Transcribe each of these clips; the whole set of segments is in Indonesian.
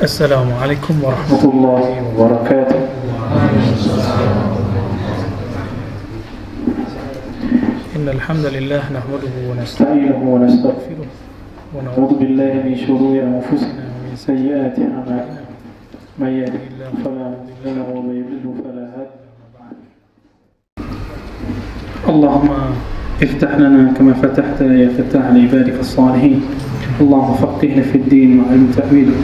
Assalamualaikum warahmatullahi wabarakatuh. Innal hamdalillah nahmaduhu wa nasta'inuhu wa nastaghfiruh wa na'udzu billahi min shururi anfusina wa min sayyiati a'malina. May yahdihillahu fala mudilla lahu wa may yudlil fala hadiya lahu. Allahumma iftah lana kama fatahta ya fattah li ibadika as-salihin. Allahumma faqihna fid din wa 'allim ta'wil.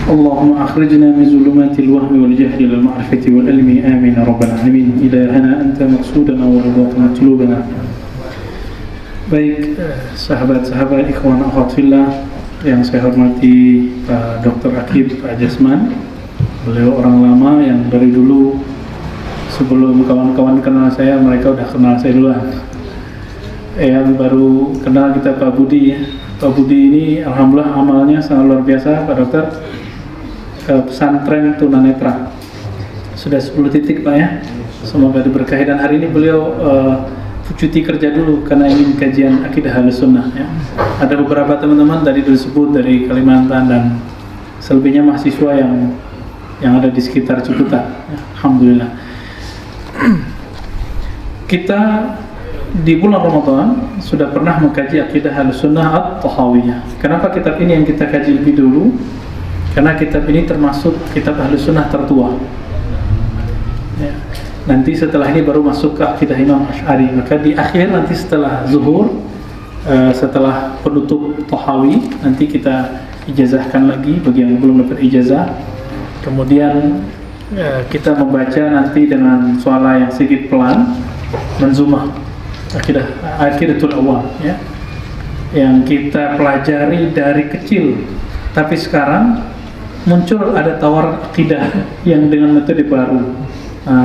اللهم أخرجنا من ظلمات الوهم والجهل إلى المعرفة والعلم آمين يا رب العالمين. إلهنا أنت مقصودنا ورضاك مطلوبنا. Baik, sahabat-sahabat ikhwan akhwat fillah yang saya hormati, Pak Dr. Akib, Pak Jasman. Beliau orang lama yang dari dulu sebelum kawan-kawan kenal saya, mereka udah kenal saya duluan. Yang baru kenal kita Pak Budi. Pak Budi ini alhamdulillah amalnya sangat luar biasa, Pak Dokter. Pesantren tunanetra sudah 10 titik Pak ya, semoga diberkahi. Dan hari ini beliau cuti kerja dulu karena ingin kajian akidah Ahlussunnah ya. Ada beberapa teman-teman tadi disebut dari Kalimantan dan selebihnya mahasiswa yang ada di sekitar Ciputat ya. Alhamdulillah. Kita di bulan Ramadan sudah pernah mengkaji akidah Ahlussunnah At-Tahawiyah. Kenapa kitab ini yang kita kaji lebih dulu? Karena kitab ini termasuk kitab Ahlussunnah tertua ya. Nanti setelah ini baru masuk ke akidah Imam Asy'ari. Maka di akhir nanti setelah zuhur, setelah penutup Tahawi, nanti kita ijazahkan lagi bagi yang belum dapat ijazah. Kemudian kita membaca nanti dengan suara yang sedikit pelan, Manzumah Aqidatul Awam ya, yang kita pelajari dari kecil. Tapi sekarang muncul ada tawaran akidah yang dengan metode baru.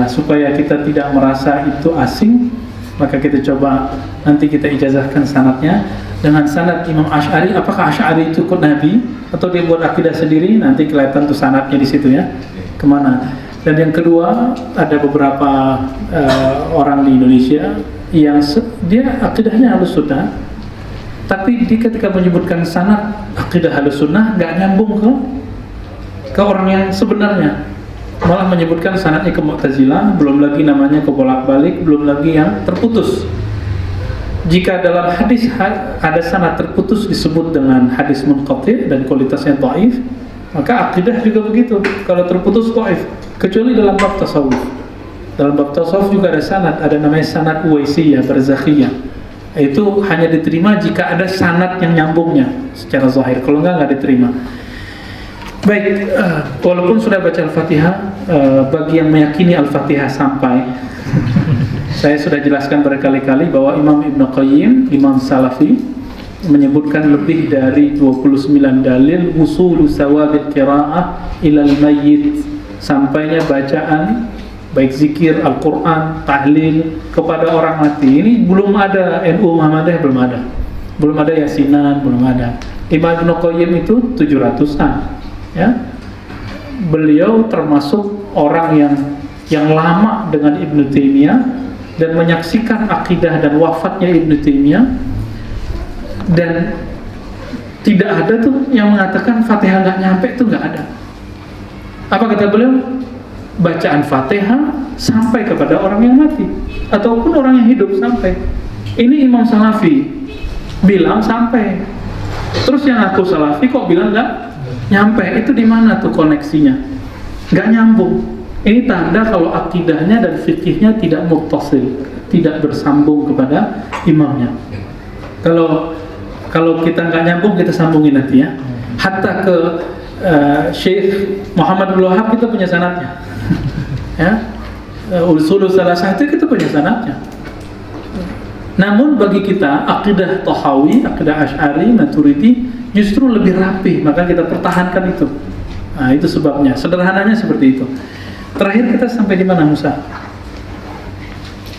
Supaya kita tidak merasa itu asing, maka kita coba nanti kita ijazahkan sanadnya dengan sanad Imam Asy'ari. Apakah Asy'ari itu ikut Nabi atau dia buat akidah sendiri? Nanti kelihatan tuh sanadnya di situ ya, kemana. Dan yang kedua, ada beberapa orang di Indonesia yang dia akidahnya Ahlussunnah, tapi dia ketika menyebutkan sanad akidah Ahlussunnah nggak nyambung ke orang yang sebenarnya, malah menyebutkan sanadnya ke Mu'tazilah, belum lagi namanya ke bolak-balik, belum lagi yang terputus. Jika dalam hadis ada sanad terputus disebut dengan hadis munqati' dan kualitasnya dhaif, maka akidah juga begitu. Kalau terputus dhaif, kecuali dalam bab tasawuf. Dalam bab tasawuf juga ada sanad, ada namanya sanad uwaisiyah, barzakhiyah. Itu hanya diterima jika ada sanad yang nyambungnya secara zahir. Kalau enggak diterima. Baik, walaupun sudah baca Al-Fatihah, bagi yang meyakini Al-Fatihah sampai saya sudah jelaskan berkali-kali bahwa Imam Ibn Qayyim, Imam Salafi, menyebutkan lebih dari 29 dalil usulu sawabil qiraah ilal mayyit, sampainya bacaan baik zikir, Al-Quran, tahlil kepada orang mati. Ini belum ada NU Muhammadiyah, belum ada Yasinan, belum ada. Imam Ibn Qayyim itu 700-an ya. Beliau termasuk orang yang lama dengan Ibnu Taimiyah dan menyaksikan akidah dan wafatnya Ibnu Taimiyah, dan tidak ada tuh yang mengatakan Fatihah nggak nyampe, tuh nggak ada. Apa kata beliau? Bacaan Fatihah sampai kepada orang yang mati ataupun orang yang hidup sampai. Ini Imam Salafi bilang sampai. Terus yang aku Salafi kok bilang nggak nyampe? Itu di mana tuh koneksinya? Nggak nyambung. Ini tanda kalau akidahnya dan fikihnya tidak muttasil, tidak bersambung kepada imamnya. Kalau kita nggak nyambung, kita sambungin nanti ya. Hatta ke Syekh Muhammad bin Wahab kita punya sanadnya. Ya, Usulul Salasah itu kita punya sanadnya. Namun bagi kita akidah Tahawi, akidah Asy'ari, Maturidi justru lebih rapi, maka kita pertahankan itu. Nah, itu sebabnya. Sederhananya seperti itu. Terakhir kita sampai di mana, Musa?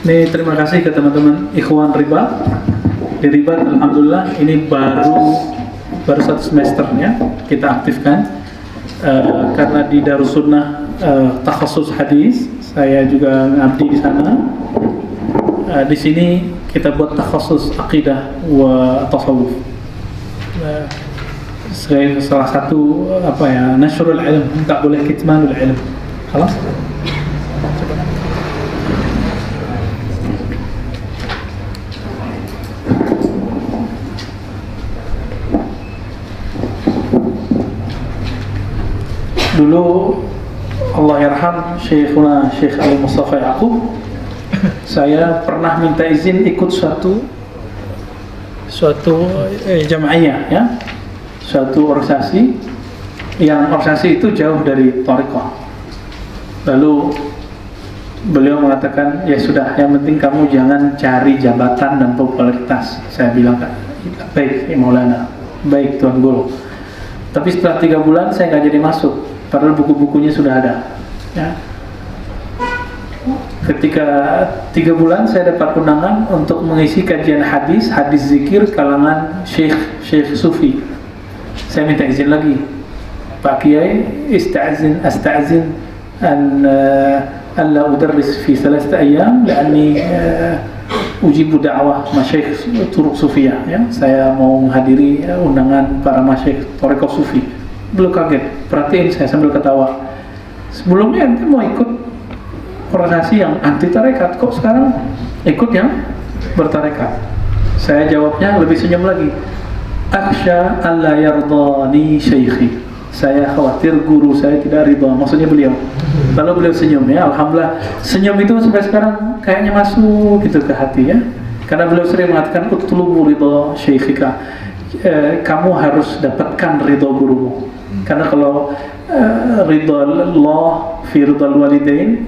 Nih, terima kasih ke teman-teman Ikhwan Ribat. Di Ribat alhamdulillah ini baru satu semesternya kita aktifkan. Karena di Darussunnah takhasus hadis, saya juga ngabdi di sana. Di sini kita buat takhasus akidah wa tasawuf. salah satu nasrul ilm, tak boleh kitmanul ilm. Khalas? Dulu Allah yarham Syekhuna Syekh Ali Mustafa Yaqub, saya pernah minta izin ikut suatu jamaiyah, ya, suatu organisasi itu jauh dari thariqah. Lalu beliau mengatakan, ya sudah, yang penting kamu jangan cari jabatan dan popularitas. Saya bilang, baik Maulana, baik Tuan Guru. Tapi setelah 3 bulan saya nggak jadi masuk, padahal buku-bukunya sudah ada, ya. Ketika 3 bulan saya dapat undangan untuk mengisi kajian hadis zikir kalangan Syekh Sufi. Saya minta izin lagi, Pak Kiai, astazin an alla udarris fi 3 ayyam لأني ujibu da'wah masyayikh turuq sufiyah, ya. Saya mau menghadiri undangan para masyayikh thariqah sufi. Beliau kaget, perhatiin saya sambil ketawa. Sebelumnya ente mau ikut organisasi yang anti tarekat, kok sekarang ikut yang bertarekat? Saya jawabnya lebih senyum lagi, akhsha alla yardani syaikhi, saya khawatir guru saya tidak ridha, maksudnya beliau. Lalu beliau senyum, ya. Alhamdulillah, senyum itu sampai sekarang kayaknya masuk gitu ke hati, ya. Karena beliau sering mengatakan utlubu ridha syaikhika, kamu harus dapatkan ridha gurumu. Karena kalau ridha Allah fi ridha walidain,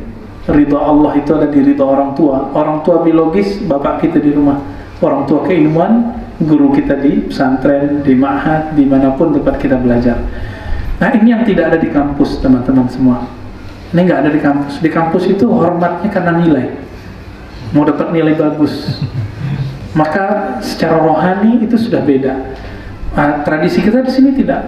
ridha Allah itu ada di ridha orang tua. Orang tua biologis, bapak kita di rumah. Orang tua keilmuan, guru kita di pesantren, di ma'had, dimanapun tempat kita belajar. Nah, ini yang tidak ada di kampus, teman-teman semua. Ini nggak ada di kampus. Di kampus itu hormatnya karena nilai, mau dapat nilai bagus. Maka secara rohani itu sudah beda. Tradisi kita di sini tidak.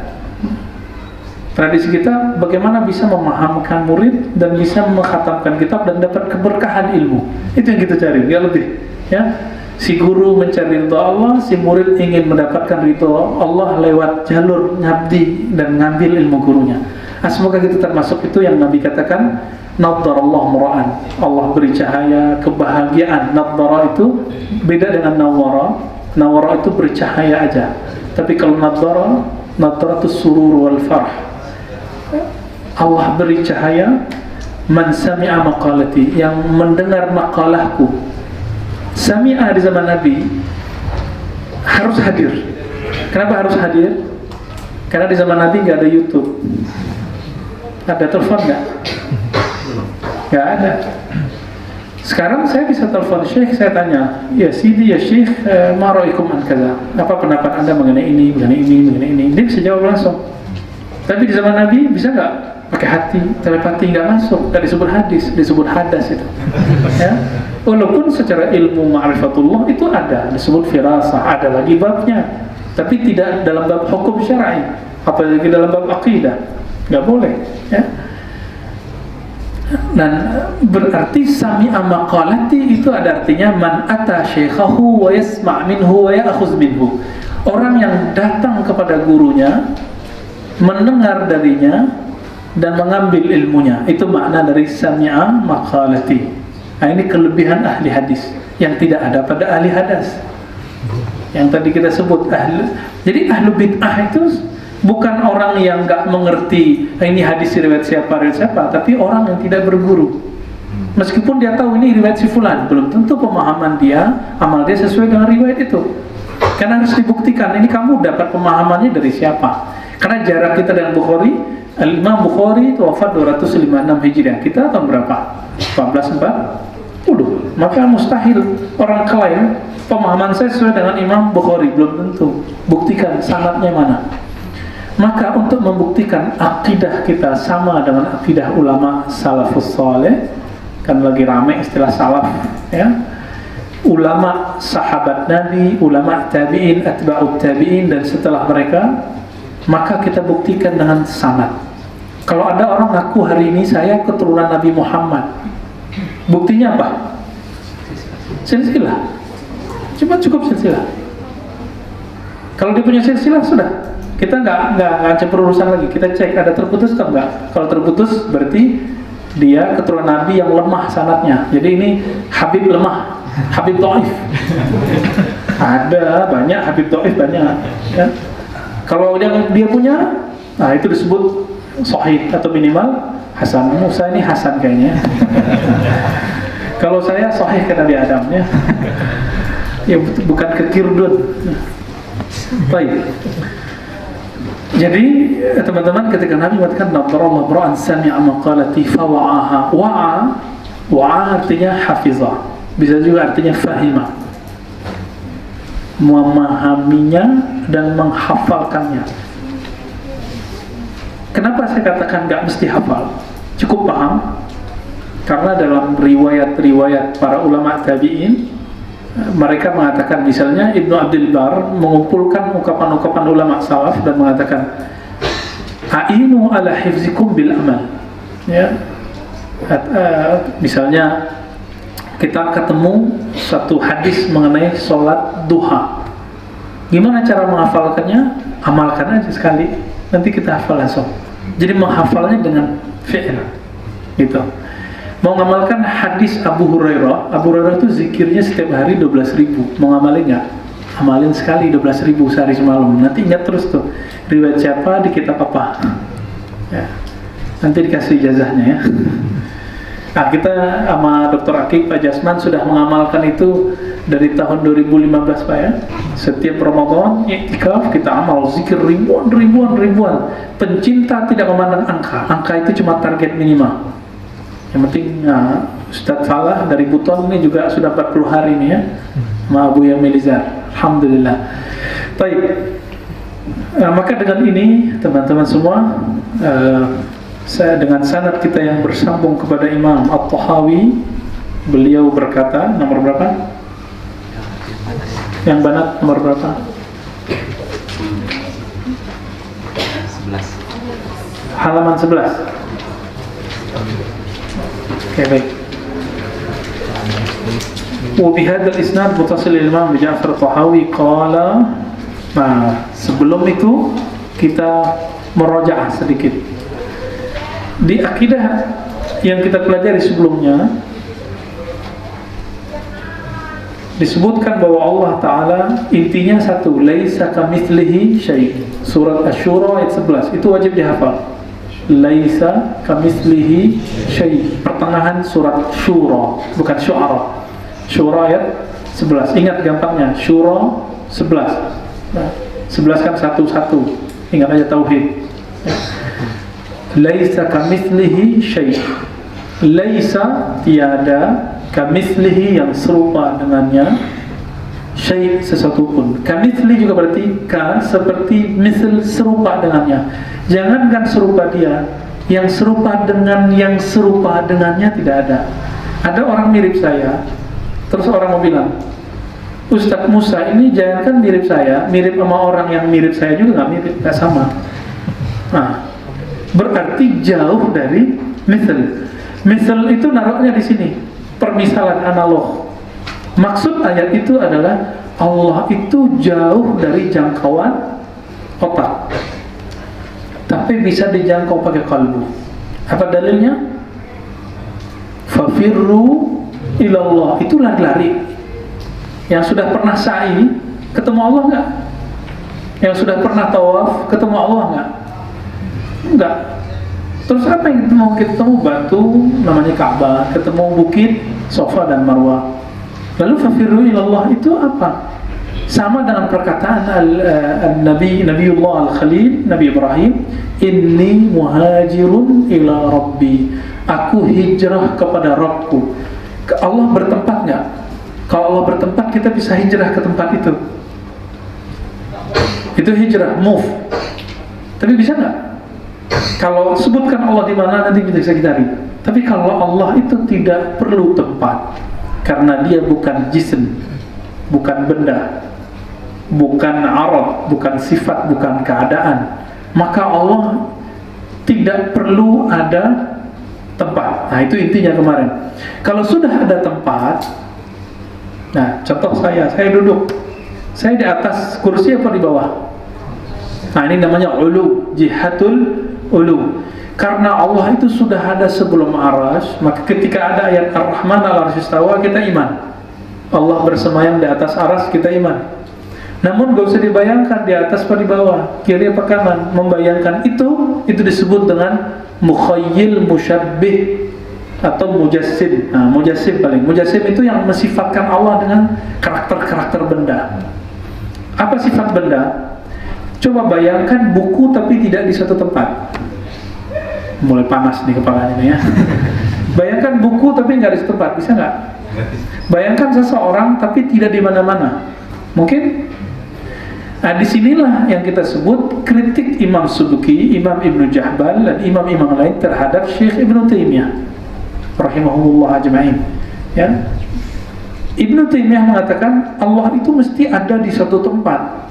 Tradisi kita bagaimana bisa memahamkan murid dan bisa mengkhatamkan kitab dan dapat keberkahan ilmu. Itu yang kita cari, nggak lebih, ya. Si guru mencari ridha Allah, si murid ingin mendapatkan ridha Allah lewat jalur ngabdi dan ngambil ilmu gurunya. Semoga kita termasuk itu yang Nabi katakan, nadharallahu mura'an, Allah beri cahaya kebahagiaan. Nadhara itu beda dengan nawara. Nawara itu beri cahaya aja. Tapi kalau nadhara itu surur wal farh. Allah beri cahaya, man sami'a maqalati, yang mendengar maqalahku. Sami'a di zaman Nabi harus hadir. Kenapa harus hadir? Karena di zaman Nabi nggak ada YouTube. Ada telepon nggak? Nggak ada. Sekarang saya bisa telepon Syekh, saya tanya, ya Sidi, ya Syekh, ma ra'aykum an kaza, apa pendapat Anda mengenai ini. Dia bisa jawab langsung. Tapi di zaman Nabi bisa nggak? Pakai hati, telepati nggak masuk, nggak disebut hadis, disebut hadas itu. Ya? Walaupun secara ilmu ma'rifatullah itu ada, disebut firasah, ada lagi babnya, tapi tidak dalam bab hukum syar'i, apalagi dalam bab aqidah, nggak boleh, ya. Dan berarti sami'a maqalati itu ada artinya man ata syekhahu wa yasma' minhu wa ya'khudh minhu, orang yang datang kepada gurunya, mendengar darinya dan mengambil ilmunya. Itu makna dari sami'a maqalati. Nah, ini kelebihan ahli hadis yang tidak ada pada ahli hadas. Yang tadi kita sebut jadi ahlu bid'ah itu bukan orang yang nggak mengerti ini hadis riwayat siapa, tapi orang yang tidak berguru. Meskipun dia tahu ini riwayat si fulan, belum tentu pemahaman dia, amal dia sesuai dengan riwayat itu. Karena harus dibuktikan, ini kamu dapat pemahamannya dari siapa. Karena jarak kita dengan Bukhari, Imam Bukhari itu wafat 256 Hijriah. Kita tahun berapa? 1440. Maka mustahil orang klaim pemahaman saya sesuai dengan Imam Bukhari, belum tentu. Buktikan sanadnya mana. Maka untuk membuktikan akidah kita sama dengan akidah ulama salafus saleh, kan lagi rame istilah salaf, ya. Ulama sahabat Nabi, ulama tabi'in, atba'ut tabi'in dan setelah mereka, maka kita buktikan dengan sanad. Kalau ada orang ngaku hari ini saya keturunan Nabi Muhammad, buktinya apa? Silsilah. Cuma cukup silsilah. Kalau dia punya silsilah sudah, Kita nggak campur urusan lagi. Kita cek ada terputus atau enggak. Kalau terputus berarti dia keturunan Nabi yang lemah sanadnya. Jadi ini Habib lemah, Habib Dhaif. Ada banyak Habib Dhaif banyak. Ya. Kalau yang dia punya, nah itu disebut sahih atau minimal Hasan. Musa ini Hasan kayaknya. Kalau saya sahih ke Nabi Adam ya. Ya bukan ke Kirdun. Baik. Jadi teman-teman, ketika Nabi mengatakan nadarallahu ra'an sami'a maqalati fawa'aha. Wa'a artinya hafizah, bisa juga artinya fahimah, memahaminya dan menghafalkannya. Kenapa saya katakan gak mesti hafal, cukup paham? Karena dalam riwayat-riwayat para ulama tabi'in, mereka mengatakan, misalnya Ibnu Abdul Bar mengumpulkan ungkapan-ungkapan ulama salaf dan mengatakan a'inu ala hifzikum bil amal. Ya. Misalnya kita ketemu satu hadis mengenai sholat duha, gimana cara menghafalkannya? Amalkan aja sekali, nanti kita hafal langsung. Jadi menghafalnya dengan fi'il gitu. Mau ngamalkan hadis Abu Hurairah itu zikirnya setiap hari 12.000. Mau ngamalin nggak? Amalin sekali 12.000 sehari semalam. Nanti ingat terus tuh riwayat siapa di kitab apa ya. Nanti dikasih ijazahnya ya. Nah, kita sama Dr. Akik, Pak Jasman sudah mengamalkan itu dari tahun 2015 Pak ya. Setiap Ramadan iktikaf kita amal zikir ribuan. Pencinta tidak memandang angka itu cuma target minimal. Yang penting Ustadz Falah dari Buton ini juga sudah 40 hari ini ya, sama Abu Yamilizar. Alhamdulillah. Baik. Maka dengan ini teman-teman semua, saya dengan sanad kita yang bersambung kepada Imam At-Tahawi, beliau berkata, nomor berapa? Yang banat nomor berapa? 11. Halaman 11. Oke, baik. Wabihadal isnad mutasil Imam Ja'far Tahawi qala. Nah, sebelum itu kita merajaah sedikit di akidah yang kita pelajari sebelumnya. Disebutkan bahwa Allah Ta'ala intinya satu, laisa kamitslihi syai'. Surat Asy-Syura ayat 11 itu wajib dihafal. Laisa kamitslihi syai'. Pertengahan surat Syura, bukan Syu'ara. Syura ayat 11. Ingat gampangnya, Syura 11. Nah, 11 kan satu-satu. Ingat aja tauhid. Laisa kamitslihi syai'. Laisa tiada, kamitslihi yang serupa dengannya, syai' sesuatu pun. Kamitsli juga berarti ka seperti, misl serupa dengannya. Jangankan serupa dia, yang serupa dengan yang serupa dengannya tidak ada. Ada orang mirip saya, terus orang mau bilang, Ustadz Musa ini jangankan mirip saya, mirip sama orang yang mirip saya juga nggak mirip, nggak sama. Nah, berarti jauh dari misl. Misl itu naruhnya di sini. Permisalan analog. Maksud ayat itu adalah Allah itu jauh dari jangkauan otak, tapi bisa dijangkau pakai kalbu. Apa dalilnya? Fafirru ilallah. Itu lari-lari. Yang sudah pernah sa'i ketemu Allah enggak? Yang sudah pernah tawaf ketemu Allah enggak? Enggak. Terus apa yang mau kita ketemu? Batu namanya Ka'bah, ketemu bukit Safa dan Marwah. Lalu fafirru ilallah itu apa? Sama dengan perkataan Nabiullah Al-Khalil, Nabi Ibrahim, inni muhajirun ila Rabbi. Aku hijrah kepada Rabbku. Allah bertempat enggak? Kalau Allah bertempat, kita bisa hijrah ke tempat itu. Itu hijrah, move. Tapi bisa enggak? Kalau sebutkan Allah di mana, nanti kita bisa cari. Tapi kalau Allah itu tidak perlu tempat, karena dia bukan jism, bukan benda, bukan arad, bukan sifat, bukan keadaan, maka Allah tidak perlu ada tempat. Nah, itu intinya kemarin. Kalau sudah ada tempat, nah contoh saya duduk, saya di atas kursi apa di bawah? Nah, ini namanya ulu, jihatul ulu. Karena Allah itu sudah ada sebelum Arasy, maka ketika ada ayat Ar-Rahman 'alal 'arsy istawa, kita iman. Allah bersemayam di atas Arasy, kita iman. Namun gak usah dibayangkan di atas atau di bawah, kiri apa kanan. Membayangkan itu disebut dengan mukhayyil musyabbih atau mujassim. Nah, mujassim paling. Mujassim itu yang mensifatkan Allah dengan karakter-karakter benda. Apa sifat benda? Coba bayangkan buku tapi tidak di satu tempat. Mulai panas nih kepalanya nih ya. Bayangkan buku tapi nggak di satu tempat, bisa nggak? Bayangkan seseorang tapi tidak di mana-mana. Mungkin? Nah, disinilah yang kita sebut kritik Imam Subki, Imam Ibnu Jahbal, dan imam-imam lain terhadap Syekh Ibnu Taimiyah rahimahullah ajma'in. Ya, Ibnu Taimiyah mengatakan Allah itu mesti ada di satu tempat,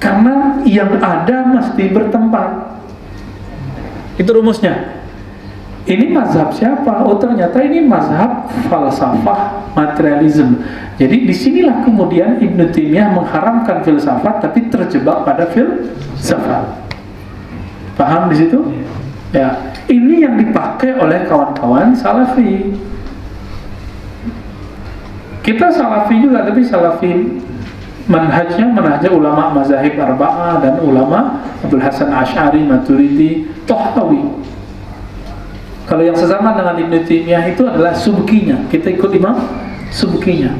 karena yang ada mesti bertempat. Itu rumusnya. Ini mazhab siapa? Oh, ternyata ini mazhab falsafah materialisme. Jadi disinilah kemudian Ibnu Taimiyah mengharamkan filsafat, tapi terjebak pada filsafat. Paham di situ? Ya, ini yang dipakai oleh kawan-kawan Salafi. Kita Salafi juga, tapi Salafi manhajnya ulama mazahib arba'ah dan ulama Abdul Hasan Asy'ari, Maturidi, Tahawi. Kalau yang sesama dengan Ibnu Taimiyah itu adalah subkinya. Kita ikut imam subkinya.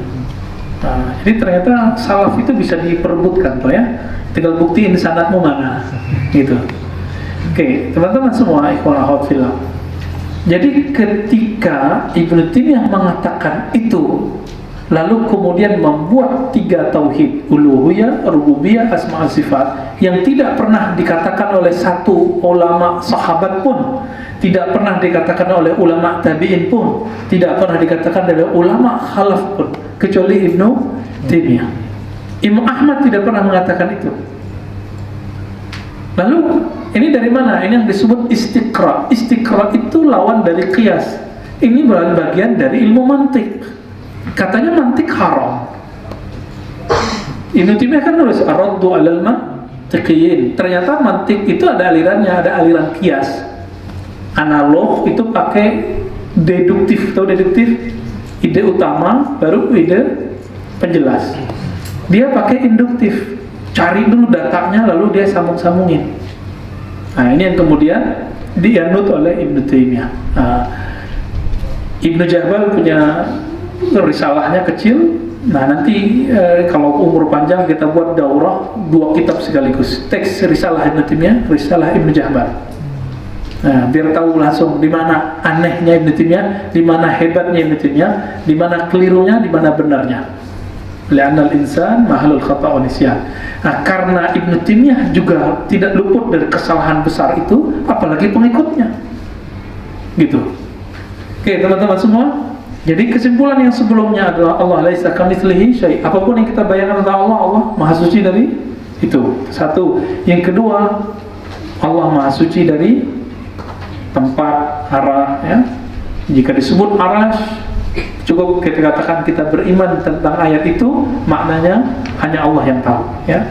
Nah, jadi ternyata salaf itu bisa diperebutkan, toh ya. Tinggal buktiin sanadmu mana, gitu. Oke, teman-teman semua, ikhwan akhwat fillah. Jadi ketika Ibnu Taimiyah mengatakan itu, lalu kemudian membuat 3 tauhid, uluhiyah, rububiyah, asma' sifat, yang tidak pernah dikatakan oleh satu ulama sahabat pun, tidak pernah dikatakan oleh ulama tabi'in pun, tidak pernah dikatakan oleh ulama khalaf pun, kecuali Ibnu Taimiyah. Imam Ahmad tidak pernah mengatakan itu. Lalu ini dari mana? Ini yang disebut istiqra. Istiqra itu lawan dari qiyas. Ini bagian dari ilmu mantik. Katanya mantik haram. Ibnu Taimiyah kan nulis ar-raddu 'alal mantiqiyin. Ternyata mantik itu ada alirannya, ada aliran qiyas. Analog itu pakai deduktif. Tahu deduktif? Ide utama baru ide penjelas. Dia pakai induktif. Cari dulu datanya lalu dia sambung-sambungin. Nah, ini yang kemudian dianut oleh Ibnu Taimiyah. Ibnu Jahbal punya risalahnya kecil. Nah, nanti kalau umur panjang kita buat daurah 2 kitab sekaligus. Teks risalah Ibnu Taimiyah, risalah Ibnu Jahbal. Nah, biar tahu langsung di mana anehnya Ibnu Taimiyah, di mana hebatnya Ibnu Taimiyah, di mana kelirunya, di mana benarnya. Li'annal insan mahalul khata' wa nisyan. Nah, karena Ibnu Taimiyah juga tidak luput dari kesalahan besar itu, apalagi pengikutnya. Gitu. Oke, teman-teman semua. Jadi kesimpulan yang sebelumnya adalah Allah laisa kamitslihi syai'. Apapun yang kita bayangkan tentang Allah, Allah Maha Suci dari itu. Satu. Yang kedua, Allah Maha Suci dari tempat, arah, ya. Jika disebut Arasy, cukup kita katakan kita beriman tentang ayat itu, maknanya hanya Allah yang tahu, ya.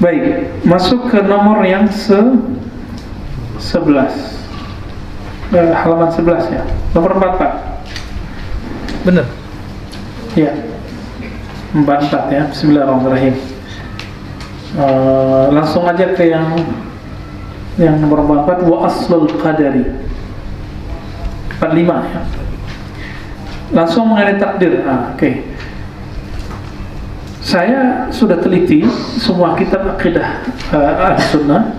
Baik, masuk ke nomor yang 11. Halaman 11 ya. Nomor 4, Pak. Benar. Ya. 44 ya. Bismillahirrahmanirrahim. Langsung aja ke yang nomor 44, wa aslul qadari. 45 ya. Langsung mengenai takdir. Oke. Saya sudah teliti semua kitab akidah Ahlussunnah.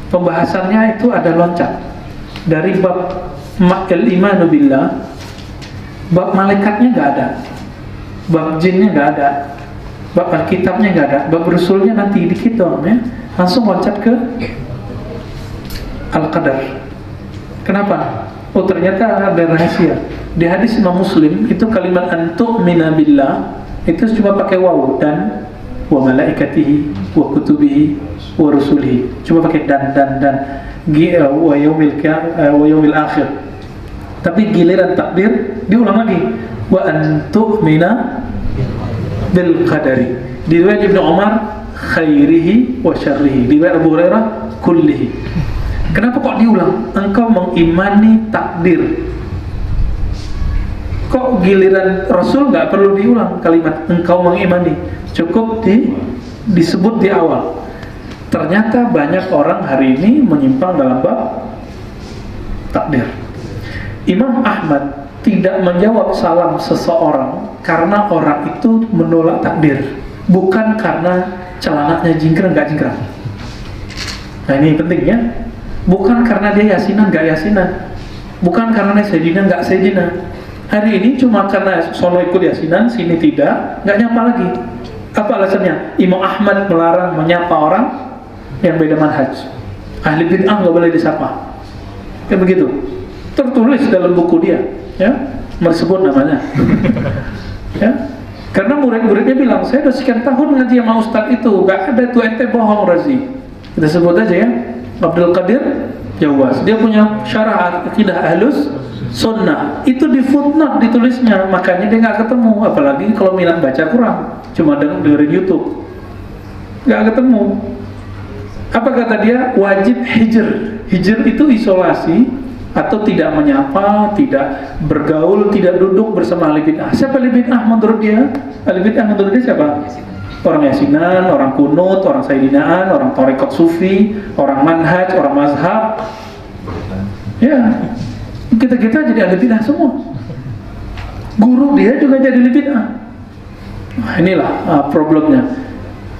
Pembahasannya itu ada loncat. Dari bab al-imanu billah, bab malaikatnya enggak ada. Bab jinnya enggak ada. Bab kitabnya enggak ada. Bab rasulnya nanti dikit dong ya. Langsung loncat ke Al-Qadar. Kenapa? Oh, ternyata ada rahasia. Di hadis Imam Muslim itu kalimat antu'mina billah itu cuma pakai waw dan wa malaikatihi wa kutubihi wa rusulihi. Cuma pakai dan wa yaumil akhir. Tapi giliran takdir diulang lagi. Wa antu'mina bil qadari. Di riwayat Ibnu Umar khairihi wa syarrihi. Riwayat Abu Hurairah kullihi. Kenapa kok diulang? Engkau mengimani takdir. Kok giliran Rasul nggak perlu diulang kalimat engkau mengimani, cukup disebut di awal. Ternyata banyak orang hari ini menyimpang dalam bab takdir. Imam Ahmad tidak menjawab salam seseorang karena orang itu menolak takdir, bukan karena celananya jingkrang nggak jingkrang. Nah ini penting ya. Bukan karena dia yasinan nggak yasinan, bukan karena sayyidina nggak sayyidina. Hari ini cuma karena sono ikut yasinan, sini tidak, nggak nyapa lagi. Apa alasannya? Imam Ahmad melarang menyapa orang yang beda manhaj. Ahli bid'ah nggak boleh disapa. Kayak begitu. Tertulis dalam buku dia, ya, disebut namanya. Ya, karena murid-muridnya bilang, saya udah sekian tahun ngaji sama ustaz itu, nggak ada tuh ente bohong Razi. Kita sebut aja ya, Abdul Qadir Jawas. Dia punya syarah akidah Ahlus Sunnah. Itu di footnote ditulisnya, makanya dia nggak ketemu. Apalagi kalau minat baca kurang, cuma dengerin YouTube, nggak ketemu. Apa kata dia? Wajib hijr. Hijr itu isolasi atau tidak menyapa, tidak bergaul, tidak duduk bersama ahli bid'ah. Siapa ahli bid'ah menurut dia? Ahli bid'ah menurut dia siapa? Orang yasinan, orang kunut, orang sayyidinaan, orang tarekat sufi, orang manhaj, orang mazhab. Ya, kita jadi ahli bid'ah semua. Guru dia juga jadi ahli bid'ah. Nah, inilah problemnya.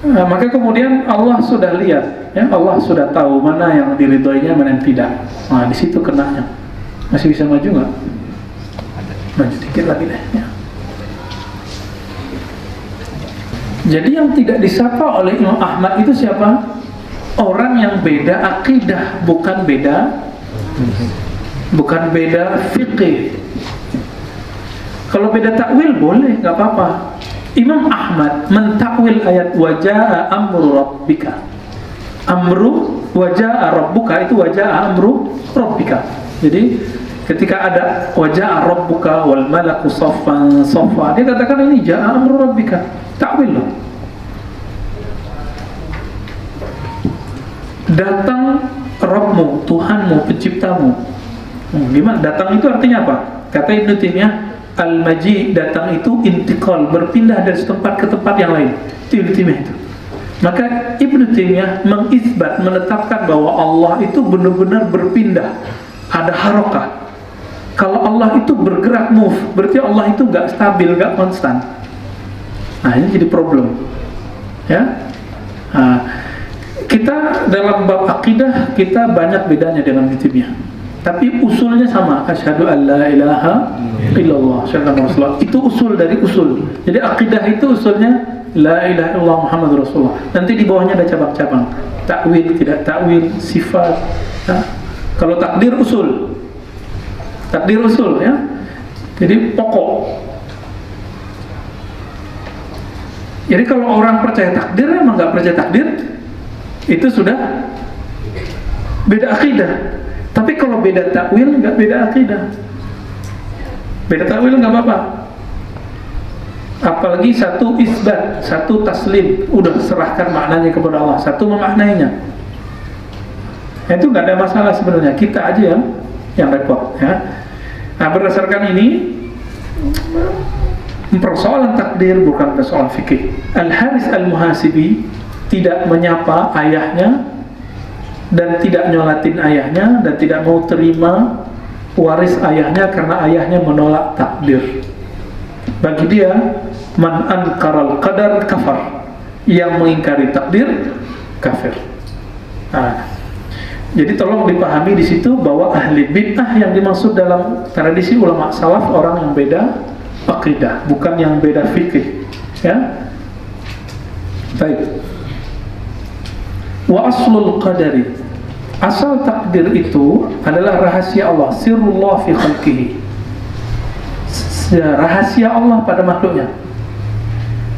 Maka kemudian Allah sudah lihat, ya, Allah sudah tahu mana yang diridhoinya, mana yang tidak. Nah, di situ kenanya. Masih bisa maju nggak? Maju dikit lagi deh. Ya. Jadi yang tidak disapa oleh Imam Ahmad itu siapa? Orang yang beda akidah, bukan beda fikih. Kalau beda takwil boleh, nggak apa-apa. Imam Ahmad mentakwil ayat wajaa amru rabbika. Amru wajaa rabbuka itu wajaa amru rabbika. Jadi ketika ada wajaa rabbuka wal malaku saffan saffa, dia katakan ini jaa amru rabbika. Takwil loh. Datang Rabbmu, Tuhanmu, penciptamu. Gimana? Datang itu artinya apa? Kata Ibnu Taimiyah, al-maji, datang itu intiqal, berpindah dari tempat ke tempat yang lain. Itu Ibnu Taimiyah itu. Maka Ibnu Taimiyah mengisbat, menetapkan bahwa Allah itu benar-benar berpindah, ada harakah. Kalau Allah itu bergerak, move, berarti Allah itu gak stabil, gak konstan. Nah ini jadi problem, ya. Kita dalam bab akidah kita banyak bedanya dengan Ibnu Taimiyah, tapi usulnya sama. Asyhadu an la ilaha illallah, asyhadu anna rasulullah. Itu usul dari usul. Jadi akidah itu usulnya la ilaha illallah Muhammadur Rasulullah. Nanti di bawahnya ada cabang-cabang. Takwil, tidak takwil, sifat. Nah, kalau takdir usul. Takdir usul, ya. Jadi pokok. Jadi kalau orang percaya takdir, emang nggak percaya takdir, itu sudah beda akidah. Tapi kalau beda takwil, nggak beda akidah. Beda takwil nggak apa-apa. Apalagi satu isbat, satu taslim, udah serahkan maknanya kepada Allah, satu memaknainya. Itu nggak ada masalah sebenarnya. Kita aja yang repot, ya. Nah, berdasarkan ini, persoalan takdir bukan persoalan fikih. Al-Haris Al-Muhasibi tidak menyapa ayahnya dan tidak nyolatin ayahnya dan tidak mau terima waris ayahnya karena ayahnya menolak takdir. Bagi dia, man ankaral qadar kafar, yang mengingkari takdir kafir. Nah, jadi tolong dipahami di situ bahwa ahli bid'ah yang dimaksud dalam tradisi ulama salaf orang yang beda akidah, bukan yang beda fikih, ya. Baik. Wa aslul qadari, asal takdir itu adalah rahasia Allah, sirrullah fi khalqihi, rahasia Allah pada makhluknya.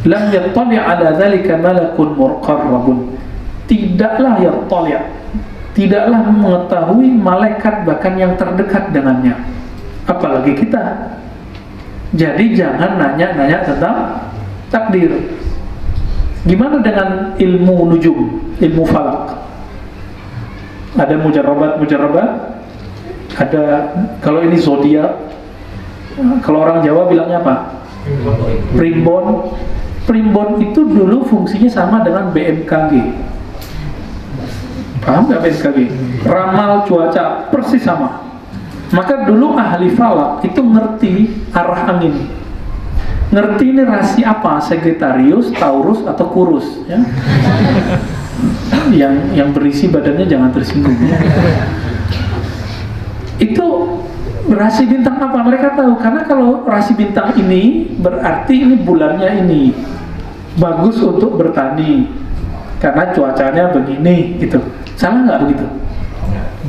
Lam yattali' ala dzalika malakun muqarrabun, tidaklah yattali', tidaklah mengetahui malaikat bahkan yang terdekat dengannya, apalagi kita. Jadi jangan nanya-nanya tentang takdir. Gimana dengan ilmu nujum, ilmu falak? Ada mujarrabat, ada kalau ini zodiak. Kalau orang Jawa bilangnya apa? Primbon. Primbon itu dulu fungsinya sama dengan BMKG. Paham nggak BMKG? Ramal cuaca persis sama. Maka dulu ahli falak itu ngerti arah angin. Ngerti ini rasi apa? Sagittarius, Taurus atau Kurus, ya? Yang berisi badannya jangan tersinggung, ya. Itu rasi bintang apa? Mereka tahu, karena kalau rasi bintang ini berarti ini bulannya ini bagus untuk bertani karena cuacanya begini, gitu. Salah nggak begitu?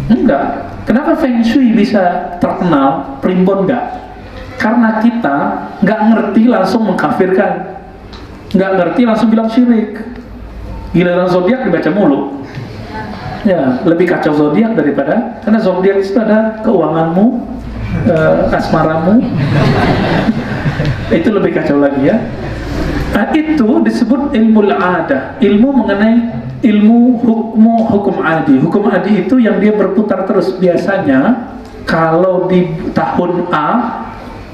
Enggak. Kenapa Feng Shui bisa terkenal, primbon enggak? Karena kita nggak ngerti langsung mengkafirkan, nggak ngerti langsung bilang syirik. Giliran zodiak dibaca mulu. Ya, lebih kacau zodiak daripada, karena zodiak itu ada keuanganmu, asmaramu. Itu lebih kacau lagi, ya. Nah, itu disebut ilmu al-adah, ilmu mengenai ilmu hukum adi. Hukum adi itu yang dia berputar terus. Biasanya kalau di tahun A,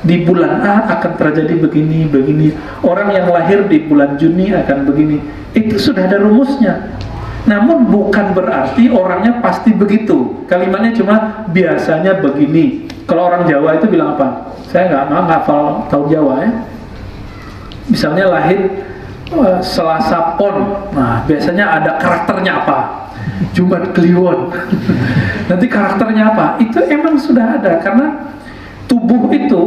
di bulan A akan terjadi begini. Orang yang lahir di bulan Juni akan begini. Itu sudah ada rumusnya. Namun bukan berarti orangnya pasti begitu. Kalimatnya cuma biasanya begini. Kalau orang Jawa itu bilang apa? Saya nggak hafal tahun Jawa, ya. Misalnya lahir Selasa Pon. Nah, biasanya ada karakternya apa? Jumat Kliwon. Nanti karakternya apa? Itu emang sudah ada, karena tubuh itu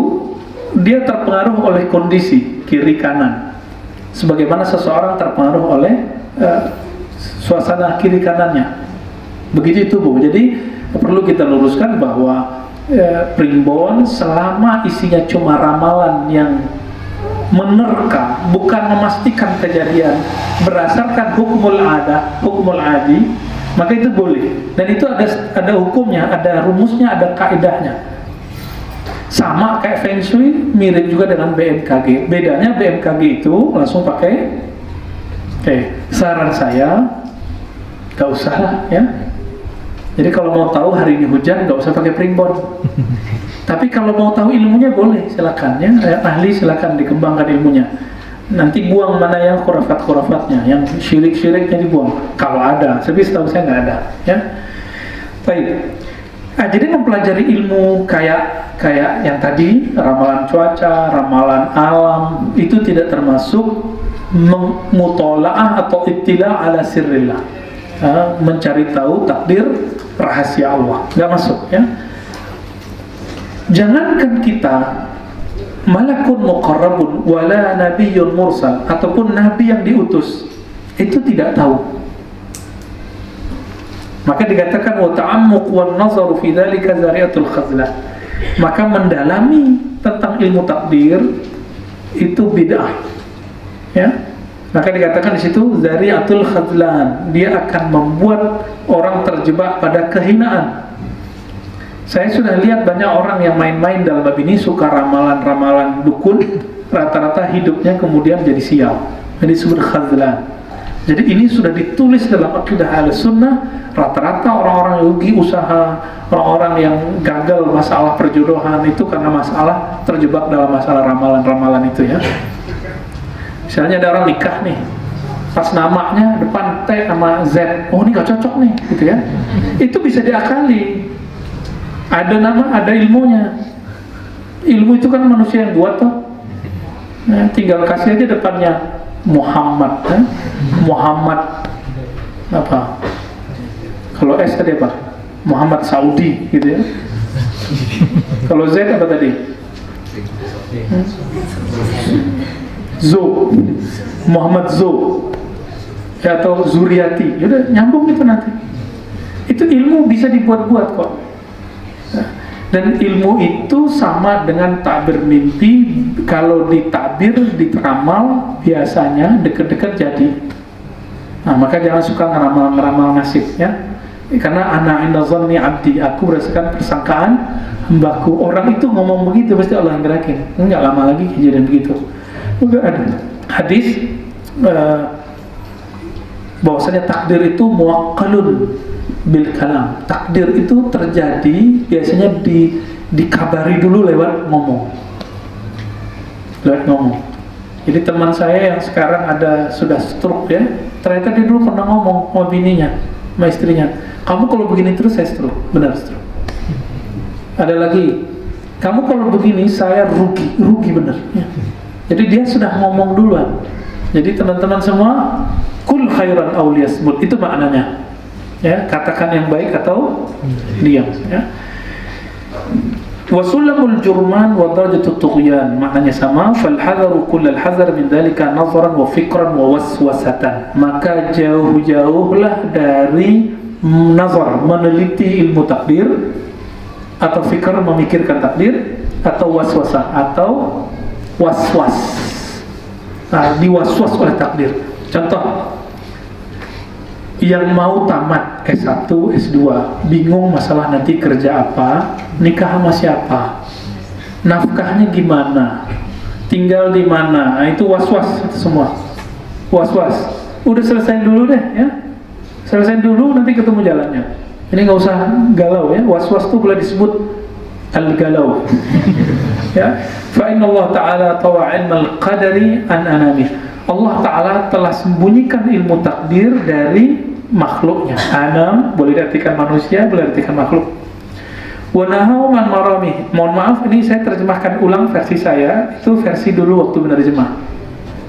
dia terpengaruh oleh kondisi kiri kanan. Sebagaimana seseorang terpengaruh oleh suasana kiri kanannya. Begitu tubuh. Jadi perlu kita luruskan bahwa primbon selama isinya cuma ramalan yang menerka, bukan memastikan kejadian berdasarkan hukumul adah, hukumul adi, maka itu boleh. Dan itu ada hukumnya, ada rumusnya, ada kaidahnya. Sama kayak Feng Shui, mirip juga dengan BMKG. Bedanya BMKG itu langsung pakai, saran saya gak usah, ya. Jadi kalau mau tahu hari ini hujan, gak usah pakai primbon. Tapi kalau mau tahu ilmunya boleh, silakan, ya. Ahli silakan dikembangkan ilmunya. Nanti buang mana yang khurafat-khurafatnya, yang syirik-syiriknya dibuang. Kalau ada, tapi setahu saya nggak ada, ya. Baik. Nah, jadi mempelajari ilmu kayak yang tadi, ramalan cuaca, ramalan alam, itu tidak termasuk mutola'ah atau ittila' ala sirrillah, mencari tahu takdir rahasia Allah, nggak masuk, ya. Jangankan kita malakun muqarrabun wala nabiyyun mursal, ataupun nabi yang diutus itu tidak tahu. Maka dikatakan wa ta'ammuq wan nazaru fi dzalika zari'atul khazlah. Maka mendalami tentang ilmu takdir itu bid'ah, ya. Maka dikatakan di situ zari'atul khazlan, dia akan membuat orang terjebak pada kehinaan. Saya sudah lihat banyak orang yang main-main dalam bab ini, suka ramalan-ramalan dukun, rata-rata hidupnya kemudian jadi sial. Jadi disebut khazlan. Jadi ini sudah ditulis dalam akidah Ahlussunnah. Rata-rata orang-orang yang rugi usaha, orang-orang yang gagal masalah perjodohan itu karena masalah terjebak dalam masalah ramalan-ramalan itu, ya. Misalnya ada orang nikah nih, pas namanya depan T sama Z, oh ini gak cocok nih, gitu, ya. Itu bisa diakali. Ada nama, ada ilmunya. Ilmu itu kan manusia yang buat, toh. Nah, tinggal kasih aja depannya Muhammad, kan? Muhammad apa? Kalau S tadi apa? Muhammad Saudi, gitu, ya. Kalau Z apa tadi? Zo, Muhammad Zo, ya, atau Zuriati. Udah nyambung itu nanti. Itu ilmu bisa dibuat-buat kok. Dan ilmu itu sama dengan takbir mimpi. Kalau ditakbir, diteramal, biasanya deket-deket jadi. Nah, maka jangan suka ngeramal-ngeramal nasib, ya. Karena ana inda zanni abdi, aku berdasarkan persangkaan hambaku. Orang itu ngomong begitu pasti Allah yang gerakin. Enggak lama lagi kejadian begitu. Juga ada hadis bahwasanya takdir itu muwakkalun bil kalam. Takdir itu terjadi biasanya dikabari dulu lewat ngomong. Jadi teman saya yang sekarang sudah stroke ya, ternyata dia dulu pernah ngomong sama bininya, sama istrinya, kamu kalau begini terus saya stroke, benar stroke. Ada lagi, kamu kalau begini saya rugi benar ya. Jadi dia sudah ngomong duluan. Jadi teman-teman semua, kul khairan aw liyasmut, itu maknanya ya, katakan yang baik atau diam ya. Wasulamul jurman wa darajatut tughyan, maknanya sama. Fal hadaru kullal hadar min dzalika nazaran wa fikran wa waswasatan, maka jauh-jauhlah dari nazar, meneliti ilmu takdir, atau fikr, memikirkan takdir, atau waswasah, atau waswas, diwaswas oleh takdir. Contoh, yang mau tamat S1, S2, bingung masalah nanti kerja apa, nikah sama siapa, nafkahnya gimana, tinggal di mana, itu was-was, itu semua was-was. Udah selesai dulu deh ya, selesai dulu, nanti ketemu jalannya. Ini nggak usah galau ya, was-was itu boleh disebut al-galau ya. Fa inna Allah Ta'ala tawa ilmal qadari an anamih, Allah Ta'ala telah sembunyikan ilmu takdir dari makhluknya. Anam boleh diartikan manusia, boleh diartikan makhluk. Wa nahaw man marami. Mohon maaf, ini saya terjemahkan ulang versi saya. Itu versi dulu waktu menerjemah.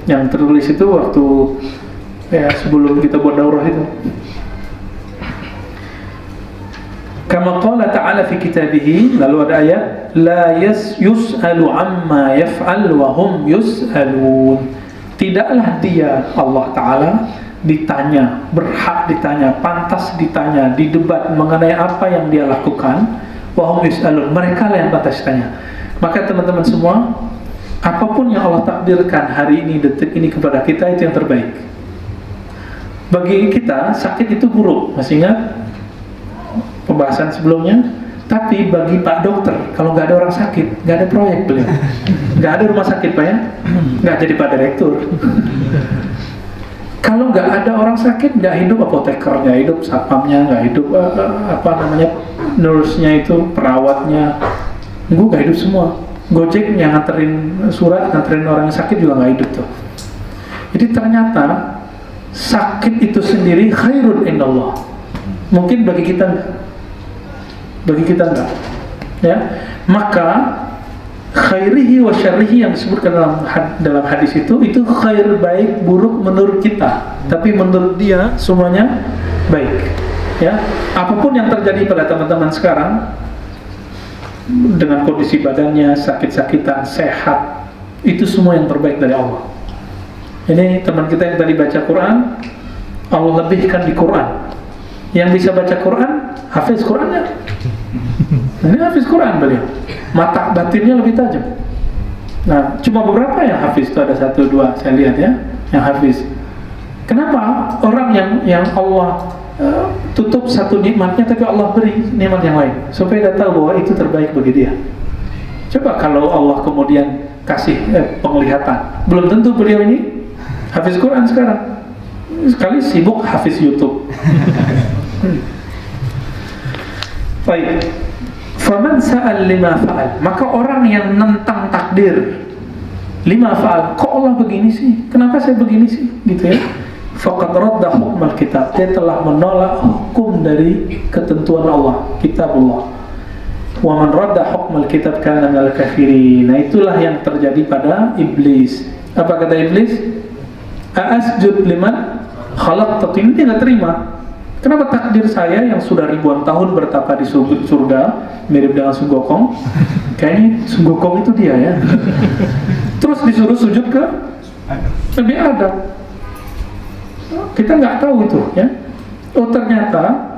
Yang tertulis itu waktu ya sebelum kita buat daurah itu. Kama qala ta'ala fi kitabihi, lalu ada ayat la yus'alu amma yaf'al wa hum yus'alun. Tidaklah dia, Allah Ta'ala, ditanya, berhak ditanya, pantas ditanya, didebat mengenai apa yang dia lakukan. Wahum yus'alun, mereka lah yang pantas ditanya. Maka teman-teman semua, apapun yang Allah takdirkan hari ini, detik ini kepada kita, itu yang terbaik. Bagi kita, sakit itu buruk, masih ingat pembahasan sebelumnya? Tapi bagi Pak Dokter, kalau nggak ada orang sakit, nggak ada proyek beliau, nggak ada rumah sakit Pak ya, nggak jadi Pak Direktur. Kalau nggak ada orang sakit, nggak hidup apoteker, nggak hidup satpamnya, nggak hidup nurse-nya itu, perawatnya, nggak hidup semua. Gojek yang nganterin surat, nganterin orang yang sakit juga nggak hidup tuh. Jadi ternyata sakit itu sendiri khairun indallah. Mungkin bagi kita enggak ya. Maka khairihi wa syarrihi yang disebutkan dalam hadis itu khair, baik, buruk menurut kita, tapi menurut dia semuanya baik ya. Apapun yang terjadi pada teman-teman sekarang, dengan kondisi badannya, sakit-sakitan, sehat, itu semua yang terbaik dari Allah. Ini teman kita yang tadi baca Quran, Allah lebihkan di Quran. Yang bisa baca Quran, hafiz Qurannya. Ini hafiz Quran beliau, mata batinnya lebih tajam. Nah, cuma beberapa yang hafiz, itu ada 1-2 saya lihat ya, yang hafiz. Kenapa? Orang yang Allah tutup satu nikmatnya, tapi Allah beri nikmat yang lain, supaya dia tahu bahwa itu terbaik bagi dia. Coba kalau Allah kemudian kasih penglihatan, belum tentu beliau ini hafiz Quran sekarang. Sekali sibuk hafiz YouTube. Baik. Faman sa'al lima fa'al, maka orang yang nentang takdir, lima fa'al, kok Allah begini sih? Kenapa saya begini sih? Gitu ya. Faqad radda hukmal kitab, dia telah menolak hukum dari ketentuan Allah, kitabullah. Wa man radda hukmal kitab kana minal kafirin. Nah, itulah yang terjadi pada iblis. Apa kata iblis? A'asjud liman khalaqta, ini dia nggak terima. Kenapa takdir saya yang sudah ribuan tahun bertapa di surga, mirip dengan Sunggokong, kayaknya Sunggokong itu dia ya, terus disuruh sujud ke Nabi Adam. Kita nggak tahu itu ya. Oh, ternyata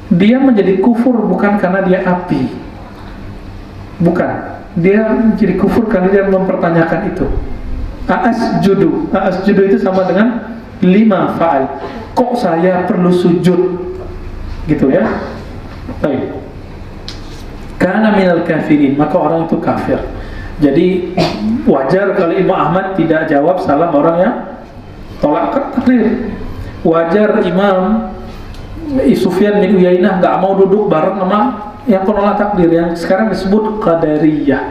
dia menjadi kufur bukan karena dia api, bukan, dia menjadi kufur karena dia mempertanyakan itu. A'asjudu itu sama dengan lima fa'al, kok saya perlu sujud, gitu ya. Baik. Karena minal kafirin, maka orang itu kafir. Jadi wajar kalau Imam Ahmad tidak jawab salam orang yang tolak takdir. Wajar Imam Sufyan bin Uyainah nggak mau duduk bareng sama yang penolak takdir yang sekarang disebut Qadariyah,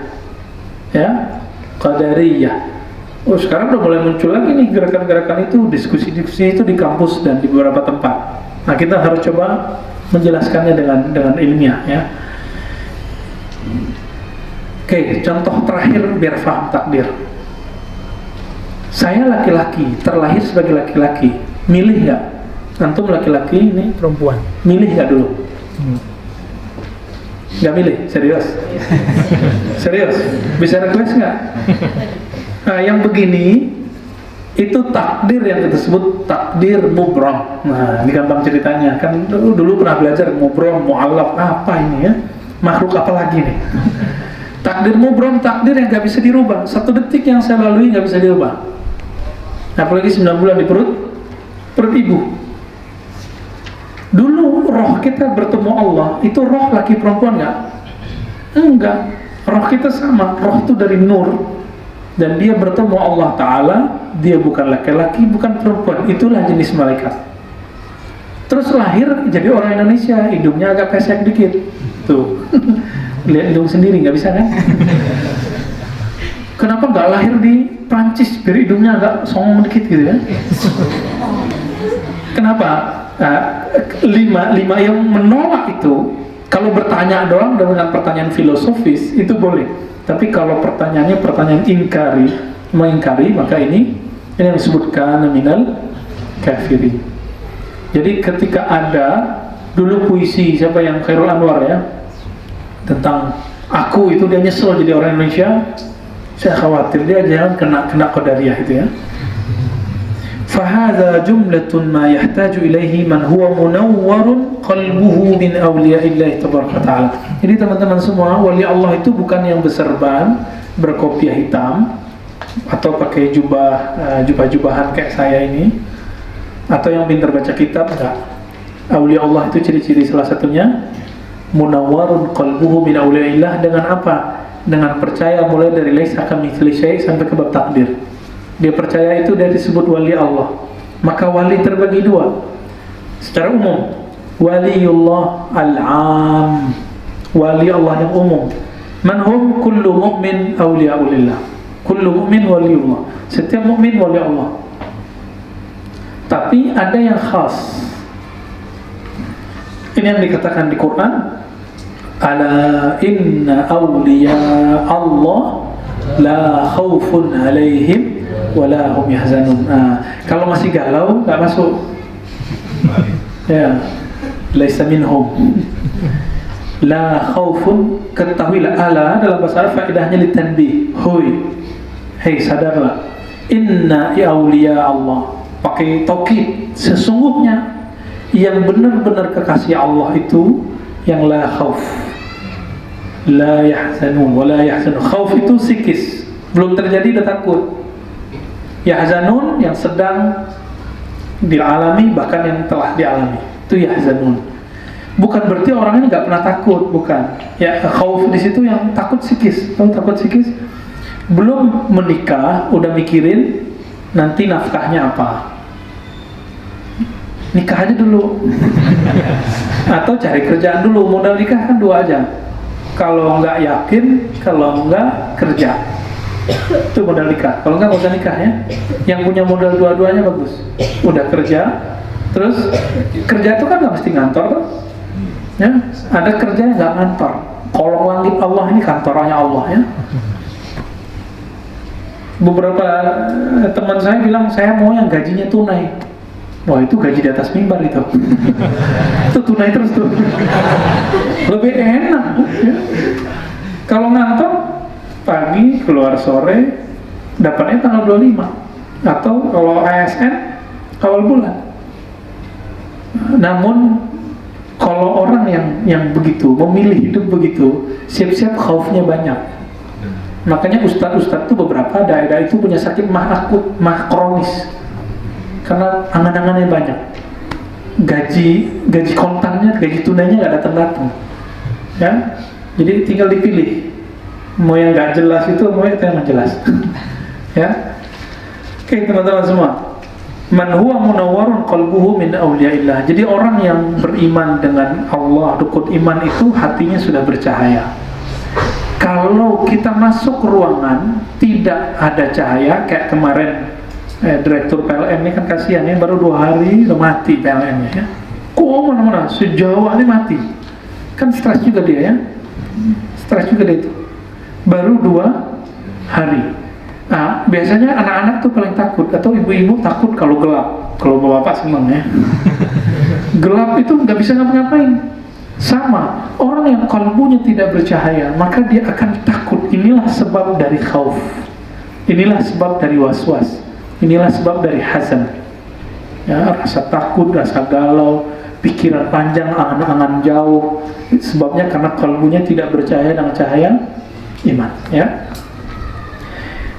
ya, Qadariyah. Oh, sekarang udah mulai muncul lagi nih gerakan-gerakan itu, diskusi-diskusi itu di kampus dan di beberapa tempat. Nah, kita harus coba menjelaskannya dengan ilmiah, ya. Oke, contoh terakhir biar paham takdir. Saya laki-laki, terlahir sebagai laki-laki, milih nggak? Antum laki-laki, ini perempuan, milih nggak dulu? Nggak milih, serius? Serius? Bisa request nggak? Nah, yang begini itu takdir yang kita sebut takdir mubram. Nah, ini gampang ceritanya. Kan dulu pernah belajar mubram, mu'allaf, apa ini ya? Makhluk apa lagi nih? Takdir mubram, takdir yang gak bisa dirubah. 1 detik yang saya lalui gak bisa dirubah. Apalagi 9 bulan di perut ibu. Dulu roh kita bertemu Allah, itu roh laki perempuan gak? Enggak. Roh kita sama, roh itu dari nur. Dan dia bertemu Allah Ta'ala, dia bukan laki-laki, bukan perempuan, itulah jenis malaikat. Terus lahir jadi orang Indonesia, hidungnya agak pesek dikit. Tuh, lihat hidung sendiri, nggak bisa kan? Kenapa nggak lahir di Prancis, biar hidungnya agak songong dikit gitu ya? Kenapa? Nah, lima yang menolak itu, kalau bertanya doang dengan pertanyaan filosofis, itu boleh. Tapi kalau pertanyaannya pertanyaan mengingkari, maka ini yang disebutkan minal kafirin. Jadi ketika ada dulu puisi siapa yang Khairul Anwar ya, tentang aku itu dia nyesel jadi orang Indonesia, saya khawatir dia jangan kena qadariyah itu ya. Fahadha jumlatun ma yahtaju ilaihi man huwa munawwarun qalbuhu min awliya'illahi tabaraka ta'ala. Jadi teman-teman semua, wali Allah itu bukan yang berserban, berkopiah hitam atau pakai jubah-jubahan kayak saya ini, atau yang pintar baca kitab, enggak. Awliya Allah itu ciri-ciri salah satunya munawwarun qalbuhu min awliya'illah, dengan apa? Dengan percaya mulai dari laisa kamitsli syai' sampai ke bab takdir. Dia percaya itu dia disebut wali Allah. Maka wali terbagi dua secara umum, waliullah al-am, wali Allah yang umum. Man hum kullu mu'min awliyaulillah, kullu mu'min waliullah, setiap mukmin wali Allah. Tapi ada yang khas. Ini yang dikatakan di Quran, ala inna awliya Allah la khawfun alaihim wala hum yahzanun. Kalau masih galau nggak masuk. Ya, laisa minhum. La khaufun, ketahuilah, ala dalam bahasa Arab faedahnya litanbih. Hoi, hei sadarlah. Inna awliya Allah, pakai taukid, sesungguhnya yang benar-benar kekasih Allah itu yang la khauf, la yahzanun, wala yahzanun. Khauf itu psikis, belum terjadi udah takut. Yahzanun yang sedang dialami, bahkan yang telah dialami, itu yahzanun. Bukan berarti orangnya nggak pernah takut, bukan. Ya, khauf di situ yang takut psikis. Tahu takut psikis? Belum menikah udah mikirin nanti nafkahnya apa. Nikah aja dulu. Atau cari kerjaan dulu. Modal nikah kan 2 aja. Kalau nggak yakin, kalau nggak kerja. Itu modal nikah. Kalau nggak usah nikah ya. Yang punya modal dua-duanya bagus. Udah kerja, terus kerja itu kan nggak mesti ngantor kan? Ya, ada kerja yang nggak ngantor. Kolong langit Allah ini kantorannya Allah ya. Beberapa teman saya bilang saya mau yang gajinya tunai. Wah, itu gaji di atas mimbar itu. Itu tunai terus tuh. Lebih enak ya. Kalau ngantor pagi keluar sore dapatnya tanggal 25, atau kalau ASN awal bulan. Namun kalau orang yang begitu memilih hidup begitu, siap-siap khaufnya banyak. Makanya ustadz-ustadz itu beberapa daerah itu punya sakit mah akut, mah kronis, karena angan-angannya banyak. Gaji kontannya, gaji tunainya nggak datang-datang. Ya, jadi tinggal dipilih. Mau yang nggak jelas itu, mau yang jelas. Ya, oke teman-teman semua. Man huwa munawwarun qalbuhu min awliyaillah. Jadi orang yang beriman dengan Allah, rukun iman itu hatinya sudah bercahaya. Kalau kita masuk ruangan tidak ada cahaya, kayak kemarin direktur PLN ini kan kasihan ya, baru 2 hari udah mati PLN-nya ya. Kok mana-mana sejauh ini mati. Kan stres juga dia ya. Stres juga dia itu. Baru 2 hari. Nah, biasanya anak-anak tuh paling takut, atau ibu-ibu takut kalau gelap. Kalau bapak seneng ya. Gelap itu nggak bisa ngapa-ngapain. Sama, orang yang kalbunya tidak bercahaya, maka dia akan takut. Inilah sebab dari khauf. Inilah sebab dari waswas. Inilah sebab dari hazan. Ya, rasa takut, rasa galau, pikiran panjang, angan-angan jauh. Sebabnya karena kalbunya tidak bercahaya dengan cahaya iman. Ya.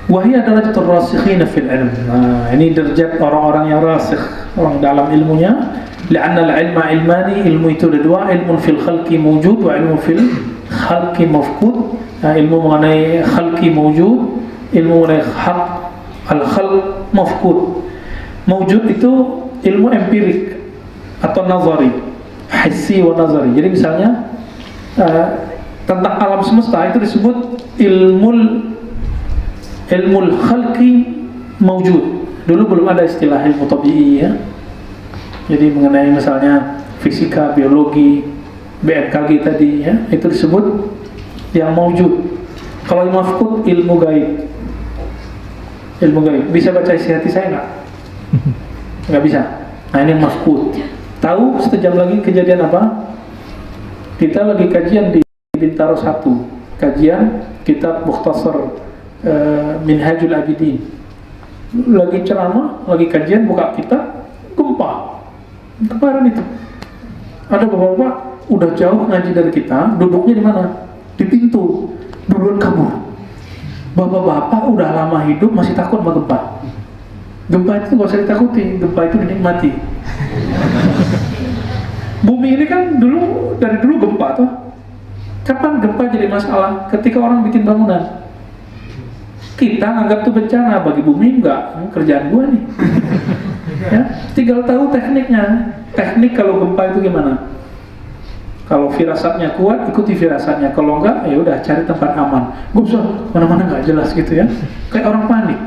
Wahia darajatul rasikhina fil ilm. Nah, ini derajat orang-orang yang rasikh, orang dalam ilmunya. Li'anna al-ilma ilmani, ilmu itu ada 2, ilmu fil khalqi mawjud wa ilmu fil khalqi mafqud. Nah, ilmu mengenai khalqi mawjud, ilmu mengenai al-khalq mafqud. Mawjud itu ilmu empirik atau nazari, hissi wa nazari. Jadi misalnya tentang alam semesta itu disebut ilmul khalqi mawjud. Dulu belum ada istilah ilmu tabi'i ya. Jadi mengenai misalnya fisika, biologi, BMKG tadi ya, itu disebut yang mawjud. Kalau yang mafqud ilmu gaib. Ilmu gaib. Bisa baca isi hati saya enggak? Enggak bisa. Nah, ini mafqud. Tahu setejam lagi kejadian apa? Kita lagi kajian di Bintaro 1. Kajian kitab Mukhtasar Minhajul Abidin. Lagi ceramah, lagi kajian, buka kitab, gempa. Kemarin itu ada bapak-bapak udah jauh ngaji dari kita, duduknya di mana? Di pintu, duluan kabur. Bapak-bapak udah lama hidup masih takut sama gempa. Gempa itu gak usah ditakuti, gempa itu dinikmati. Bumi ini kan dari dulu gempa tuh. Kapan gempa jadi masalah? Ketika orang bikin bangunan. Kita anggap itu bencana, bagi bumi enggak, kerjaan gua nih. Ya, tinggal tahu tekniknya. Teknik kalau gempa itu gimana? Kalau firasatnya kuat, ikuti firasatnya. Kalau enggak, ya udah cari tempat aman. Gak usah mana-mana nggak jelas gitu ya. Kayak orang panik.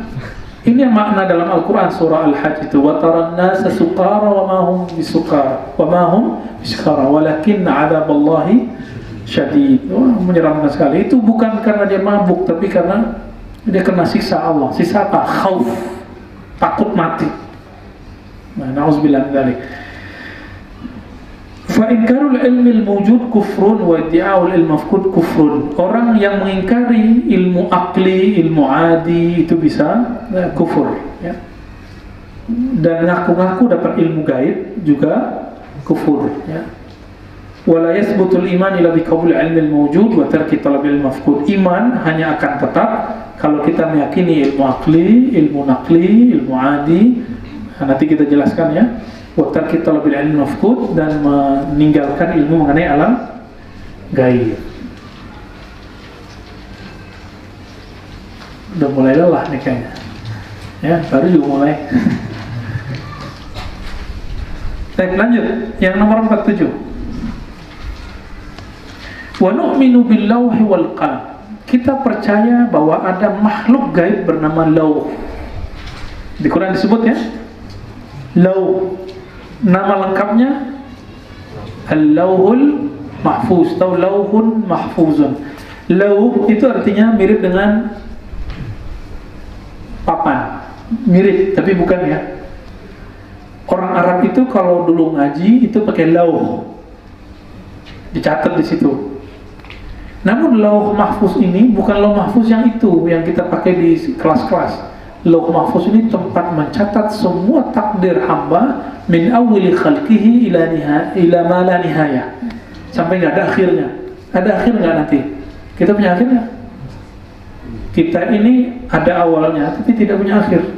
Ini yang makna dalam Al-Quran surah Al-Hajj itu. Wa taran nasa sukara wa ma hum bisukara wa ma hum bisukara walakin 'adzaballahi syadid. Wah, menyeramkan sekali. Itu bukan karena dia mabuk, tapi karena dia kena siksa Allah. Siksa apa? Khauf, takut mati. Nah, na'udzubillah min dzalik. Fa inkarul ilmi al-mawjud kufrun wa iddi'a'ul ilmi mafqud kufrun. Orang yang mengingkari ilmu akli, ilmu adi itu bisa kufur ya. Dan ngaku-ngaku dapat ilmu gaib juga kufur ya. Wala yasbutul iman illa biqabul ilmi al-mawjud wa tarki talabil mafqud. Iman hanya akan tetap kalau kita meyakini ilmu akli, ilmu nakli, ilmu adi. Nah, nanti kita jelaskan ya. Wa tarki talabil ilmi mafqud, dan meninggalkan ilmu mengenai alam gaib. Udah mulai lelah nih kayaknya. Ya, baru juga mulai. Baik, lanjut. Yang nomor 47. Wa nu'minu billauhi wal qalam. Kita percaya bahwa ada makhluk gaib bernama lauh. Di Quran disebut ya, lauh. Nama lengkapnya Al-Lauhul Mahfuz atau Lauhun Mahfuzun. Lauh itu artinya mirip dengan papan. Mirip, tapi bukan ya. Orang Arab itu kalau dulu ngaji itu pakai lauh. Dicatat di situ. Namun lauh mahfuz ini bukan lauh mahfuz yang itu yang kita pakai di kelas-kelas. Lauh mahfuz ini tempat mencatat semua takdir hamba min awwali khalqihi ila ma la nihayah. Sampai enggak ada akhirnya. Ada akhir enggak nanti? Kita punya akhirnya? Kita ini ada awalnya tapi tidak punya akhir.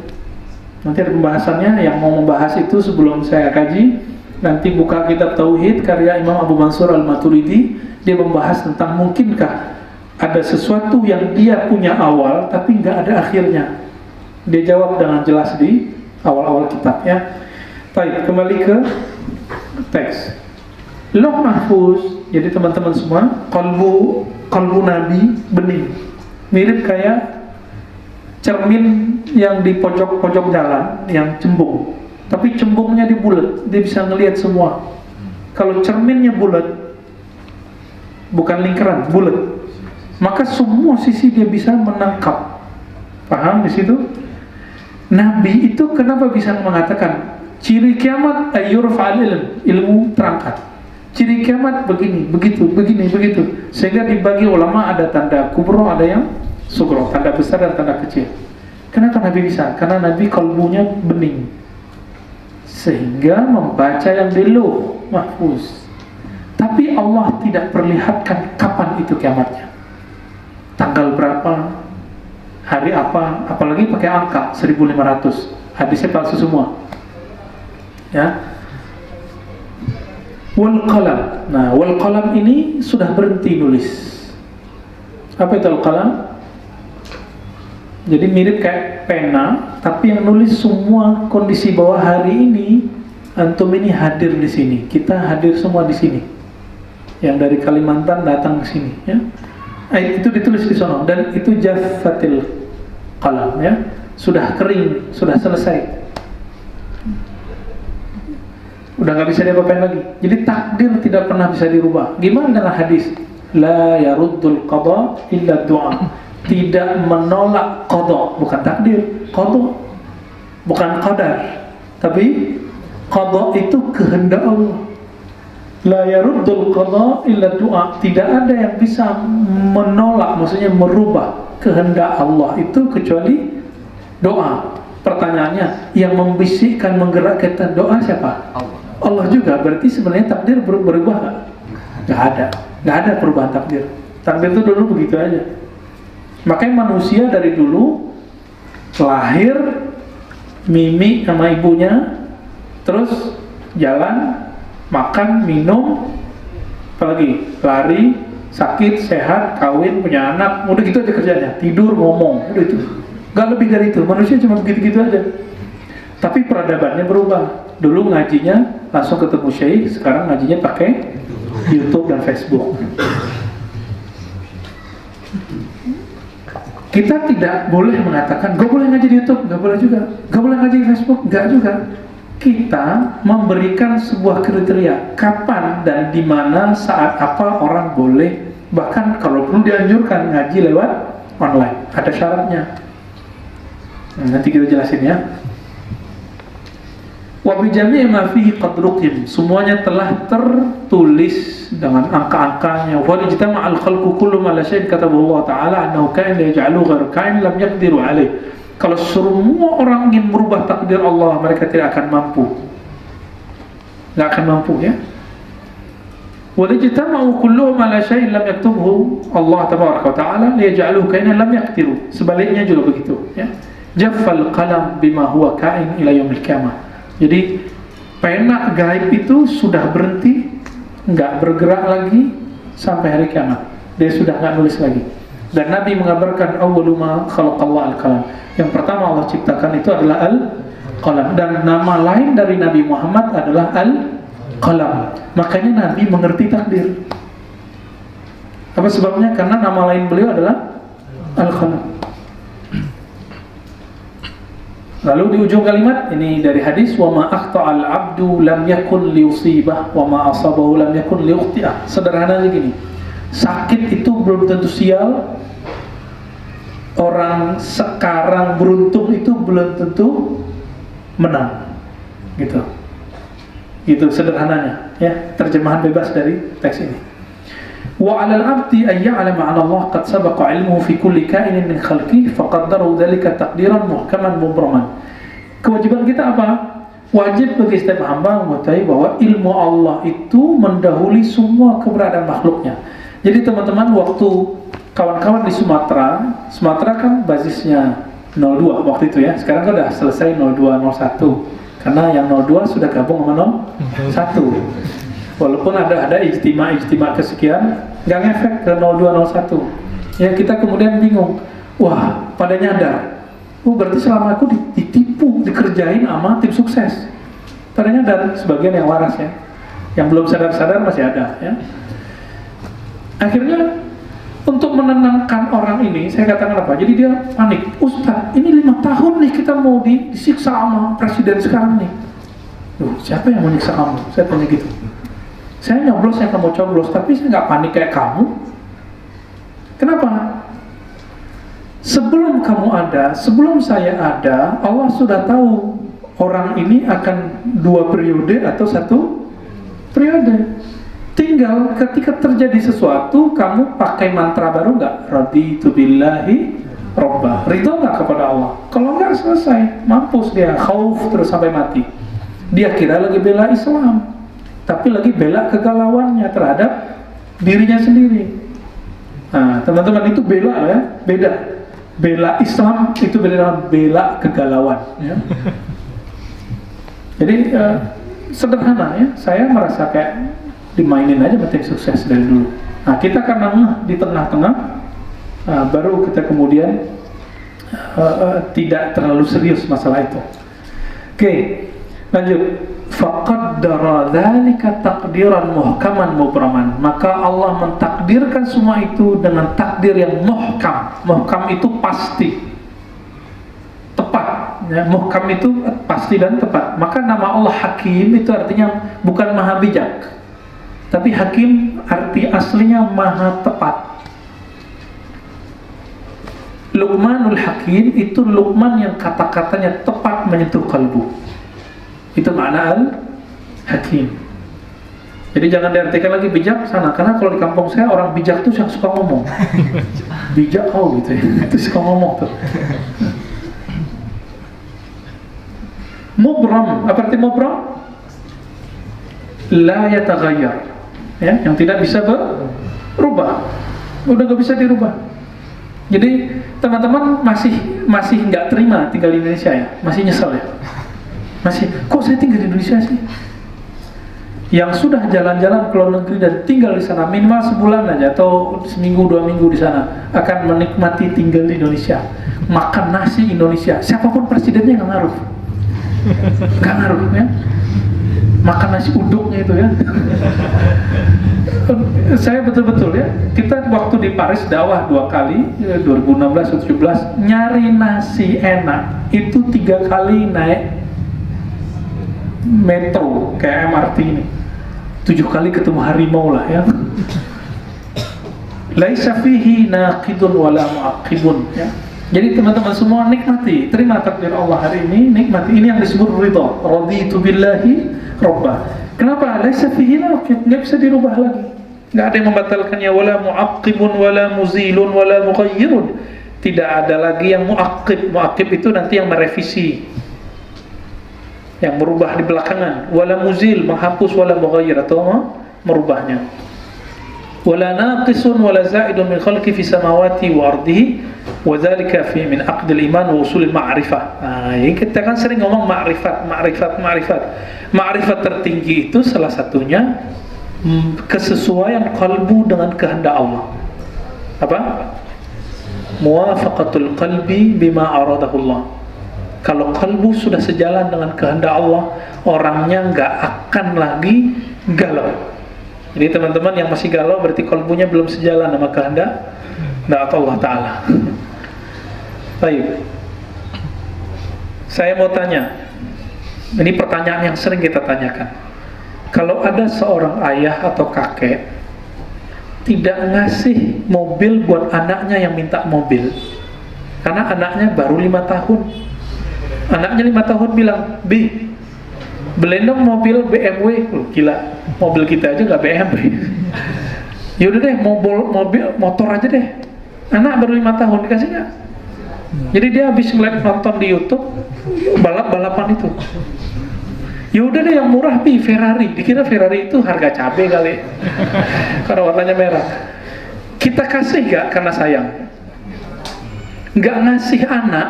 Nanti ada pembahasannya. Yang mau membahas itu sebelum saya kaji, nanti buka kitab Tauhid karya Imam Abu Mansur Al-Maturidi. Dia membahas tentang mungkinkah ada sesuatu yang dia punya awal tapi nggak ada akhirnya. Dia jawab dengan jelas di awal-awal kitab ya. Baik, kembali ke teks. Lauh Mahfuz, jadi teman-teman semua, kalbu Nabi bening, mirip kayak cermin yang di pojok-pojok jalan yang cembung, tapi cembungnya di bulat, dia bisa ngelihat semua. Kalau cerminnya bulat, bukan lingkaran, bulat, maka semua sisi dia bisa menangkap. Paham di situ? Nabi itu kenapa bisa mengatakan ciri kiamat ayyurfa'al ilmu terangkat. Ciri kiamat begini, begitu, sehingga dibagi ulama ada tanda kubro, ada yang sugro, tanda besar dan tanda kecil. Kenapa Nabi bisa? Karena Nabi kalbunya bening, sehingga membaca yang di Lauh Mahfuz. Tapi Allah tidak perlihatkan kapan itu kiamatnya, tanggal berapa, hari apa, apalagi pakai angka 1500. Hadisnya palsu semua ya. Wal qalam. Nah, wal qalam ini sudah berhenti nulis. Apa itu al qalam? Jadi mirip kayak pena, tapi yang nulis semua kondisi bahwa hari ini antum ini hadir di sini, kita hadir semua di sini. Yang dari Kalimantan datang ke sini ya. Itu ditulis di sana, dan itu jaffatil qalam ya. Sudah kering, sudah selesai. Udah nggak bisa diapa-apain lagi. Jadi takdir tidak pernah bisa dirubah. Gimana dengan hadis? La yaruddul qada illa du'a. Tidak menolak qada, bukan takdir. Qada bukan qadar, tapi qada itu kehendak Allah. La yaruddul qada illa du'a. Tidak ada yang bisa menolak, maksudnya merubah kehendak Allah itu kecuali doa. Pertanyaannya, yang membisikkan, menggerakkan doa siapa? Allah juga. Berarti sebenarnya takdir berubah nggak ada perubahan takdir. Takdir itu dulu begitu aja. Makanya manusia dari dulu lahir mimik sama ibunya, terus jalan, makan, minum, apalagi lari, sakit, sehat, kawin, punya anak, udah gitu aja kerjanya, tidur, ngomong, udah itu. Gak lebih dari itu. Manusia cuma begitu-gitu aja. Tapi peradabannya berubah. Dulu ngajinya langsung ketemu syekh, sekarang ngajinya pakai YouTube dan Facebook. Kita tidak boleh mengatakan, gak boleh ngaji di YouTube, gak boleh juga. Gak boleh ngaji di Facebook, gak juga. Kita memberikan sebuah kriteria kapan dan di mana, saat apa orang boleh, bahkan kalau perlu dianjurkan ngaji lewat online. Ada syaratnya. Nanti kita jelasin ya. Wa bi jami' ma fihi qad ruqim, semuanya telah tertulis dengan angka-angkanya. Wa ijtama'al khalqu kullu ma la syai'in katabahu Allah Ta'ala annahu kana yaj'alu ghayra kain lam yaqdiru alaih. Kalau semua orang ingin merubah takdir Allah, mereka tidak akan mampu. Tidak akan mampu ya. Wa ijtama'u kullu ma la syai'in lam yaktubhu Allah Tabaraka wa Ta'ala liyaj'aluhu kainan lam yaqdiru. Sebaliknya juga begitu ya. Jaffal qalam bima huwa kain ila yaumil qiyamah. Jadi pena gaib itu sudah berhenti, nggak bergerak lagi sampai hari kiamat. Dia sudah nggak nulis lagi. Dan Nabi mengabarkan awwalu ma khalaqallahu al-qalam. Yang pertama Allah ciptakan itu adalah al-qalam, dan nama lain dari Nabi Muhammad adalah al-qalam. Makanya Nabi mengerti takdir. Apa sebabnya? Karena nama lain beliau adalah al-qalam. Lalu di ujung kalimat ini dari hadis, wa ma akhta'al 'abdu lam yakun liyusibah wa ma asabahu lam yakun liyukhti'ah. Sederhananya gini, sakit itu belum tentu sial. Orang sekarang beruntung itu belum tentu menang. Gitu. Itu sederhananya ya, terjemahan bebas dari teks ini. Wa 'alal 'abdi ay ya'lama 'anna Allah qad sabaqa 'ilmuhu fi kulli kainin min khalqihi faqaddarahu dzalika taqdiran muhkaman mubraman. Kewajiban kita apa? Wajib bagi setiap hamba mengetahui bahwa ilmu Allah itu mendahului semua keberadaan makhluknya. Jadi teman-teman, waktu kawan-kawan di Sumatera kan basisnya 02 waktu itu ya. Sekarang kan sudah selesai 02 01. Karena yang 02 sudah gabung sama 01. Walaupun ada ijtima kesekian, nggak ngefek ke 02 01. Ya kita kemudian bingung. Wah, pada nyadar Oh berarti selama aku ditipu, dikerjain sama tim sukses. Tadinya dan sebagian yang waras ya, yang belum sadar-sadar masih ada ya. Akhirnya untuk menenangkan orang ini, saya katakan apa? Jadi dia panik. Ustaz, ini 5 tahun nih kita mau disiksa sama presiden sekarang nih. Loh, siapa yang mau nyiksa kamu? Saya tanya gitu. Saya nyoblos, saya mau coblos, tapi saya nggak panik kayak kamu. Kenapa? Sebelum kamu ada, sebelum saya ada, Allah sudah tahu orang ini akan 2 periode atau 1 periode. Tinggal ketika terjadi sesuatu, kamu pakai mantra baru nggak? Raditu billahi robba. Ridho nggak kepada Allah? Kalau nggak selesai, mampus dia, khauf terus sampai mati. Dia kira lagi bela Islam, tapi lagi bela kegalauannya terhadap dirinya sendiri. Nah, teman-teman itu bela ya, beda. Bela Islam itu beda dengan bela kegalauan. Ya. Jadi sederhana ya, saya merasa kayak dimainin aja tim sukses dari dulu. Nah kita karena di tengah-tengah, baru kita kemudian tidak terlalu serius masalah itu. Oke, lanjut. Faqaddara dzalika taqdiran muhkaman mubraman. Maka Allah mentakdirkan semua itu dengan takdir yang muhkam. Muhkam itu pasti, tepat. Ya, muhkam itu pasti dan tepat. Maka nama Allah Hakim itu artinya bukan maha bijak, tapi Hakim arti aslinya maha tepat. Luqmanul Hakim itu Luqman yang kata-katanya tepat menyentuh kalbu. Itu makna al-Hakim. Jadi jangan diartikan lagi bijak sana, karena kalau di kampung saya orang bijak tuh yang suka ngomong. Bijak kau gitu ya, itu suka ngomong tuh. Mubram, apa arti mubram? La yataghayyar. Ya, yang tidak bisa berubah, udah gak bisa dirubah. Jadi teman-teman masih nggak terima tinggal di Indonesia ya, masih nyesel ya, masih kok saya tinggal di Indonesia sih? Yang sudah jalan-jalan ke luar negeri dan tinggal di sana minimal sebulan aja atau seminggu 2 minggu di sana akan menikmati tinggal di Indonesia, makan nasi Indonesia, siapapun presidennya nggak ngaruh, nggak ngaruh ya. Makan nasi uduknya itu ya. Saya betul-betul ya, kita waktu di Paris dakwah 2 kali, 2016 2017, nyari nasi enak itu 3 kali naik metro kayak MRT ini, 7 kali ketemu harimau lah ya. Laisa fihi naqidun wala mu'aqibun ya. Jadi teman-teman semua nikmati, terima takdir Allah hari ini, nikmati. Ini yang disebut ridha. Raditu billahi robba. Kenapa? Laisa fihi naqid, nggak bisa dirubah lagi. Nggak ada yang membatalkannya. Wala mu'aqibun, wala muzilun, wala mughayyirun. Tidak ada lagi yang mu'aqib. Mu'aqib itu nanti yang merevisi, yang merubah di belakangan. Wala muzil, menghapus, wala mughayyir atau merubahnya. Wala naqisun wala za'idun min khalqi fi samawati wa ardihi wa dzalika fi min aqdil iman wa usulil ma'rifah. Nah, ini kita kan sering ngomong ma'rifat. Ma'rifat tertinggi itu salah satunya kesesuaian kalbu dengan kehendak Allah. Apa? Muwafaqatul qalbi bima aradahu Allah. Kalau kalbu sudah sejalan dengan kehendak Allah, orangnya nggak akan lagi galau. Jadi teman-teman yang masih galau berarti kalbunya belum sejalan sama kehendak Allah Ta'ala. Baik. Saya mau tanya, ini pertanyaan yang sering kita tanyakan. Kalau ada seorang ayah atau kakek tidak ngasih mobil buat anaknya yang minta mobil, karena anaknya baru 5 tahun. Anaknya 5 tahun bilang, "Bi, beliin dong mobil BMW." Loh, gila, mobil kita aja nggak BMW. Yaudah deh, motor aja deh. Anak baru 5 tahun dikasih nggak? Jadi dia habis ngeliat nonton di YouTube balap-balapan itu. Yaudah deh yang murah, Bi, Ferrari. Dikira Ferrari itu harga cabai kali, karena warnanya merah. Kita kasih nggak karena sayang? Nggak ngasih anak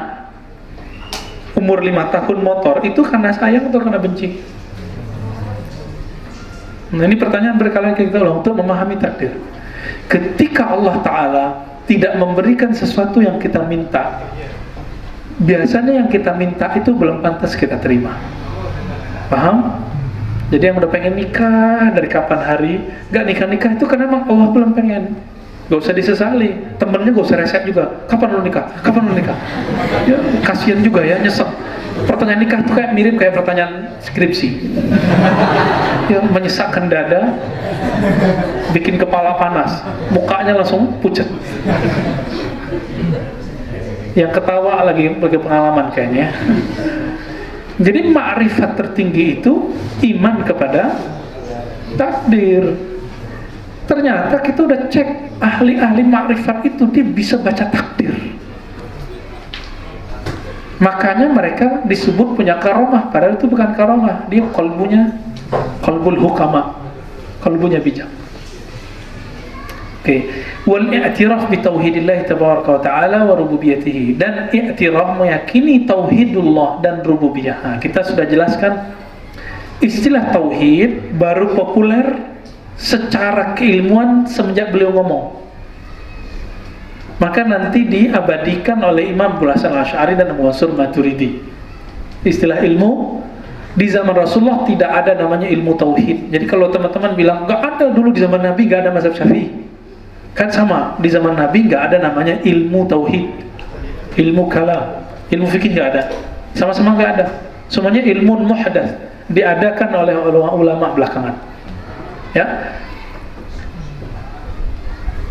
umur 5 tahun motor itu karena sayang atau karena benci? Nah, ini pertanyaan berkali-kali kita ulang untuk memahami takdir. Ketika Allah Ta'ala tidak memberikan sesuatu yang kita minta, biasanya yang kita minta itu belum pantas kita terima. Paham? Jadi yang udah pengen nikah dari kapan hari gak nikah-nikah itu karena memang Allah belum pengen. Gak usah disesali, temennya gak usah resep juga. Kapan lu nikah? Kapan lu nikah? Ya, kasihan juga ya, nyesek. Pertanyaan nikah itu kayak mirip kayak pertanyaan skripsi. Ya, menyesakkan dada, bikin kepala panas, mukanya langsung pucat. Yang ketawa lagi pengalaman kayaknya. Jadi ma'rifat tertinggi itu iman kepada takdir. Ternyata kita udah cek ahli-ahli ma'rifat itu dia bisa baca takdir. Makanya mereka disebut punya karomah, padahal itu bukan karomah. Dia qalbul hukama, kalbunya bijak. Oke, wal i'tiraf bi tauhidillah tabaraka wa ta'ala wa rububiyyatihi, dan i'tiraf meyakini tauhidullah dan rububiyah. Nah, kita sudah jelaskan istilah tauhid baru populer secara keilmuan semenjak beliau ngomong. Maka nanti diabadikan oleh Imam Abul Hasan Al-Asy'ari dan Abu Mansur Maturidi. Istilah ilmu di zaman Rasulullah tidak ada namanya ilmu tauhid. Jadi kalau teman-teman bilang enggak ada dulu di zaman Nabi, enggak ada mazhab Syafi'i. Kan sama, di zaman Nabi nggak ada namanya ilmu tauhid, ilmu kalam, ilmu fikih nggak ada, sama-sama nggak ada. Semuanya ilmu muhdatsah, diadakan oleh ulama belakangan. Ya,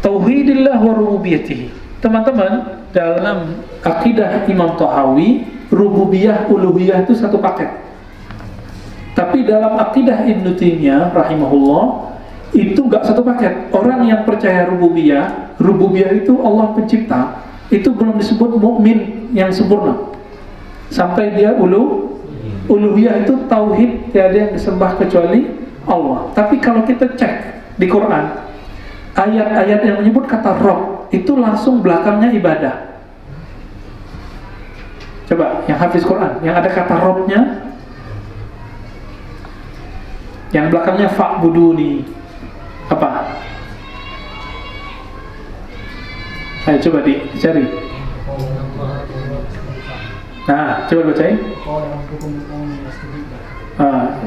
tauhidillah wa rububiyyatihi. Teman-teman, dalam akidah Imam Tahawi, rububiyah uluhiyah itu satu paket. Tapi dalam akidah Ibnu Taimiyah rahimahullah itu enggak satu paket. Orang yang percaya rububiyah itu Allah pencipta, itu belum disebut mukmin yang sempurna. Sampai dia uluhiyah itu tauhid, tiada yang disembah kecuali Allah. Tapi kalau kita cek di Quran, ayat-ayat yang menyebut kata Rabb itu langsung belakangnya ibadah. Coba yang hafiz Quran, yang ada kata Rabb-nya, yang belakangnya fa'buduni, apa? Ayo coba dicari. Nah, coba bacain.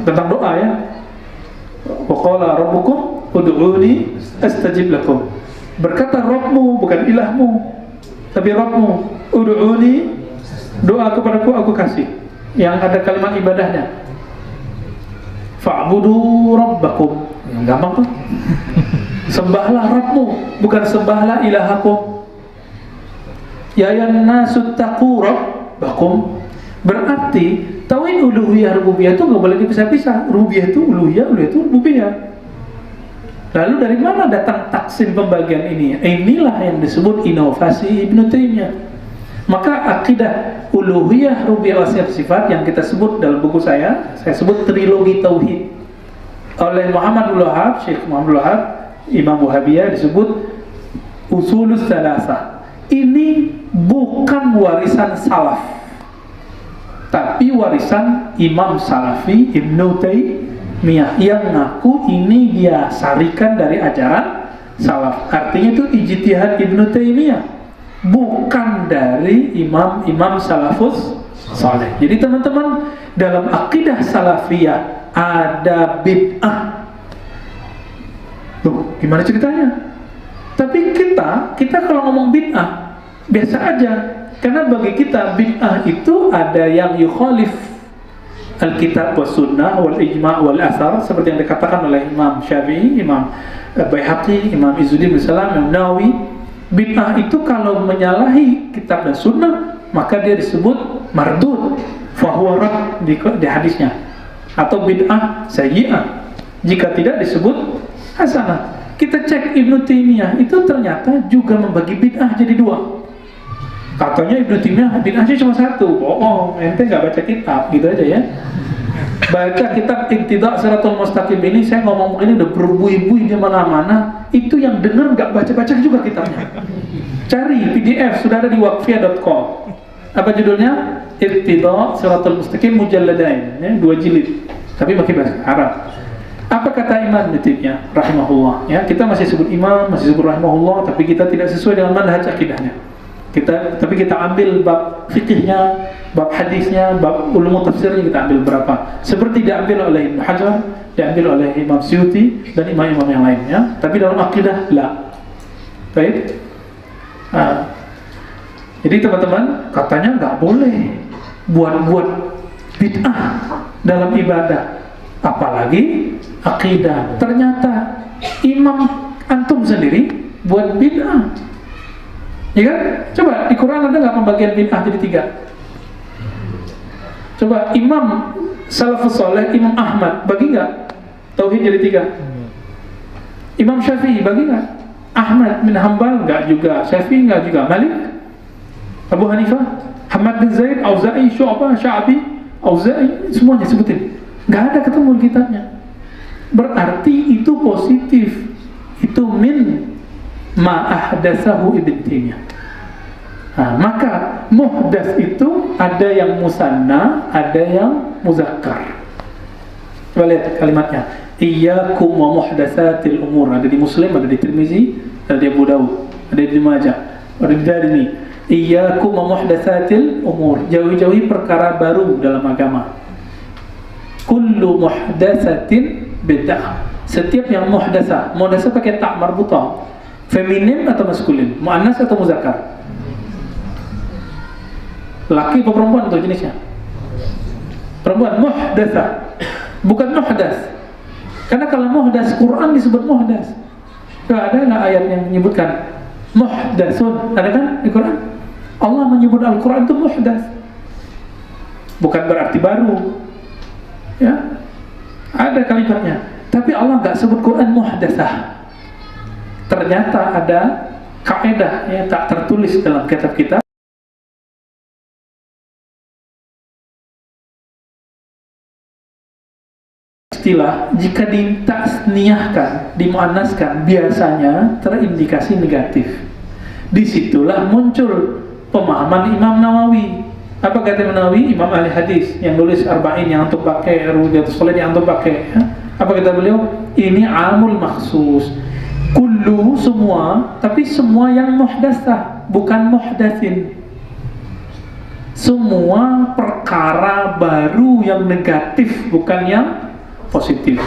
Tentang doa ya. Wa qala rabbukum ud'uni astajib lakum. Berkata Rabbmu, bukan ilahmu, tapi Rabbmu, ud'uni, doa kepadaku aku kasih. Yang ada kalimat ibadahnya. Fa'budu rabbakum. Yang gampang tuh. Sembahlah Rabbmu, bukan sembahlah ilahakum. Ya ayyuhan nasu taqu rabbakum. Berarti tauhid uluhiyah rububiyah itu enggak boleh dipisah-pisah. Rububiyah itu uluhiyah, uluhiyah itu rububiyah. Lalu dari mana datang taksim pembagian ini? Inilah yang disebut inovasi Ibnu Taimiyah. Maka akidah uluhiyah rububiyah wa sifat yang kita sebut dalam buku saya sebut trilogi tauhid. Oleh Muhammad Abdul Wahab, Syekh Muhammad Abdul Wahab, Imam Wahabiyah disebut usulus salasah. Ini bukan warisan salaf, tapi warisan Imam Salafi Ibnu Taimiyah yang ngaku ini dia sarikan dari ajaran salaf. Artinya itu ijtihad Ibnu Taimiyah, bukan dari imam-imam salafus saleh. Jadi teman-teman, dalam akidah salafiyah ada bid'ah. Loh, gimana ceritanya? Tapi kita kalau ngomong bid'ah biasa aja, karena bagi kita bid'ah itu ada yang yukhalif al-kitab was sunnah wal ijma' wal athar, seperti yang dikatakan oleh Imam Syafi'i, Imam Baihaqi, Imam Izzuddin bin Salam, Imam Nawawi. Bid'ah itu kalau menyalahi kitab dan sunnah maka dia disebut mardud, fahuwa rad di hadisnya, atau bid'ah sayyi'ah jika tidak disebut hasanah. Kita cek Ibnu Taimiyah itu ternyata juga membagi bid'ah jadi dua. Katanya Ibnu Taimiyah bid'ahnya cuma satu. Bohong, ente nggak baca kitab, gitu aja ya. Baca kitab Iqtida' Shiratal Mustaqim ini, saya ngomong begini udah berbuih-buih di mana-mana. Itu yang denger nggak baca-baca juga kitabnya. Cari PDF, sudah ada di waqfiyah.com. Apa judulnya? Iqtida' Shiratal Mustaqim mujalladain, ya, 2 jilid. Tapi pakai bahasa Arab. Apa kata Imam Ibnu Taimiyah rahimahullah? Ya, kita masih sebut imam, masih sebut rahimahullah, tapi kita tidak sesuai dengan manhaj akidahnya. Tapi kita ambil bab fikihnya, bab hadisnya, bab ulum tafsirnya kita ambil berapa. Seperti diambil oleh Ibnu Hajar, diambil oleh Imam Suyuti dan imam-imam yang lainnya. Tapi dalam akidah lah. Baik. Jadi teman-teman, katanya nggak boleh buat bid'ah dalam ibadah, apalagi akidah. Ternyata imam antum sendiri buat bid'ah. Ya kan? Coba di Quran ada nggak pembagian bid'ah jadi 3? Coba Imam Salafus Saleh, Imam Ahmad bagi nggak tauhid jadi 3? Imam Syafi'i bagi nggak? Ahmad bin Hanbal nggak juga, Syafi'i nggak juga, Malik, Abu Hanifah, Hamad bin Zaid, Auza'i, Syu'bah, Sya'bi, Auza'i, semuanya sebutin. Nggak ada ketemu di kitabnya. Berarti itu positif. Itu min ma ahdatsahu Ibnu Taimiyah. Maka muhdas itu ada yang musanna, ada yang muzakkar. Coba lihat kalimatnya. Iyyakum wa muhdatsatil umur. Ada di Muslim, ada di Tirmizi, ada di Abu Dawud, ada di Majah, ada di Darimi. Iyyakum wa muhdatsatil umur. Jauhi-jauhi perkara baru dalam agama. Kullu muhdatsatin bid'ah. Setiap yang muhdasah pakai ta marbutah. Feminim atau maskulin? Muannas atau muzakkar? Laki atau perempuan itu jenisnya? Perempuan, muhdasah. Bukan muhdas. Karena kalau muhdas, Quran disebut muhdas. Ada nggak ayat yang menyebutkan muhdasun? Ada kan di Quran? Allah menyebut Al-Quran itu muhdas. Bukan berarti baru. Ya, ada kalimatnya. Tapi Allah nggak sebut Quran muhdasah. Ternyata ada kaidah yang tak tertulis dalam kitab kita. Istilah jika ditasniyahkan, dimuannaskan, biasanya terindikasi negatif. Disitulah muncul pemahaman Imam Nawawi. Apa kata Imam Nawawi? Imam ahli hadis yang nulis Arba'in yang antum pakai, Riyadhus Shalihin yang antum pakai. Apa kata beliau? Ini amul makhsus. Kullu semua, tapi semua yang muhdasah, bukan muhdatsin. Semua perkara baru yang negatif, bukan yang positif.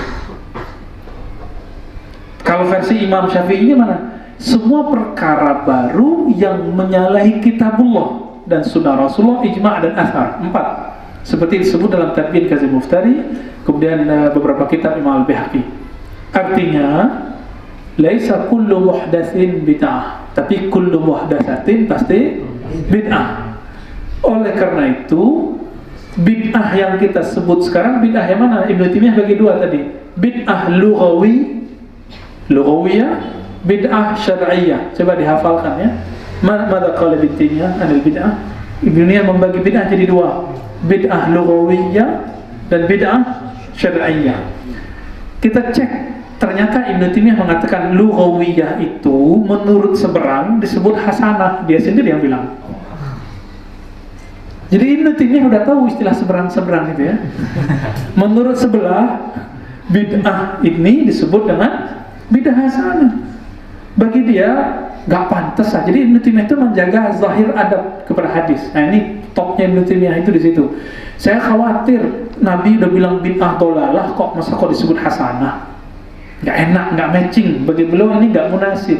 Kalau versi Imam Syafi'i mana? Semua perkara baru yang menyalahi kitabullah dan sunnah Rasulullah, ijma' dan athar. 4. Seperti disebut dalam Tadbir Kazim Muftari, kemudian beberapa kitab Imam Al-Baihaqi. Artinya, laisa kullu muhdatsin bid'ah, tapi kullu muhdatsatin pasti bid'ah. Oleh karena itu, bid'ah yang kita sebut sekarang, bid'ah yang mana? Ibnu Taimiyah bagi 2 tadi. Bid'ah lughawiyah, bid'ah syar'iyyah. Coba dihafalkan ya. Mada qala Ibnu Taimiyah anil bid'ah? Ibnu Taimiyah membagi bid'ah jadi 2. Bid'ah lughawiyah dan bid'ah syar'iyyah. Kita cek, ternyata Ibnu Taimiyah mengatakan lughawiyah itu menurut seberang disebut hasanah. Dia sendiri yang bilang. Jadi Ibnu Taimiyah udah tahu istilah seberang-seberang itu ya. Menurut sebelah, bid'ah ini disebut dengan bid'ah hasanah. Bagi dia nggak pantas lah. Jadi Ibnu Taimiyah itu menjaga zahir adab kepada hadis. Nah ini topnya Ibnu Taimiyah itu di situ. Saya khawatir Nabi udah bilang bid'ah dolalah, kok disebut hasanah? Nggak enak, nggak matching. Bagi beliau ini nggak munasib.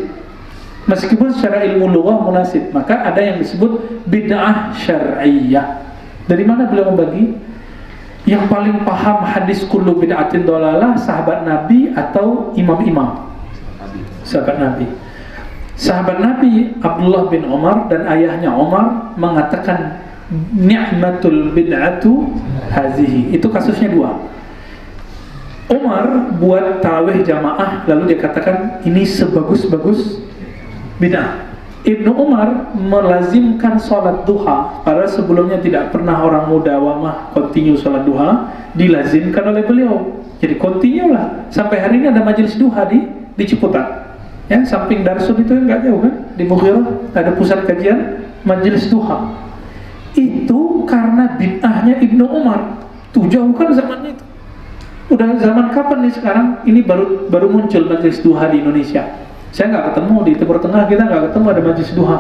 Meskipun secara ilmu lughah munasib, maka ada yang disebut bid'ah syar'iyyah. Dari mana beliau membagi? Yang paling paham hadis kullu bid'atin dolalah sahabat Nabi atau imam-imam? Sahabat Nabi. Sahabat Nabi Abdullah bin Umar dan ayahnya Umar mengatakan ni'matul bid'atu hazihi. Itu kasusnya 2. Umar buat tarawih jamaah, lalu dia katakan ini sebagus-bagus bid'ah. Ibnu Umar melazimkan sholat duha, padahal sebelumnya tidak pernah orang mudawamah continue sholat duha, dilazimkan oleh beliau. Jadi continue lah. Sampai hari ini ada majelis duha di Ciputat. Ya, samping Darsun itu nggak jauh kan? Di Mughirah ada pusat kajian majelis duha. Itu karena bid'ahnya Ibnu Umar. Tuh jauh kan zamannya itu. Udah zaman kapan nih sekarang? Ini baru muncul majelis duha di Indonesia. Saya nggak ketemu di Timur Tengah, kita nggak ketemu ada majelis duha.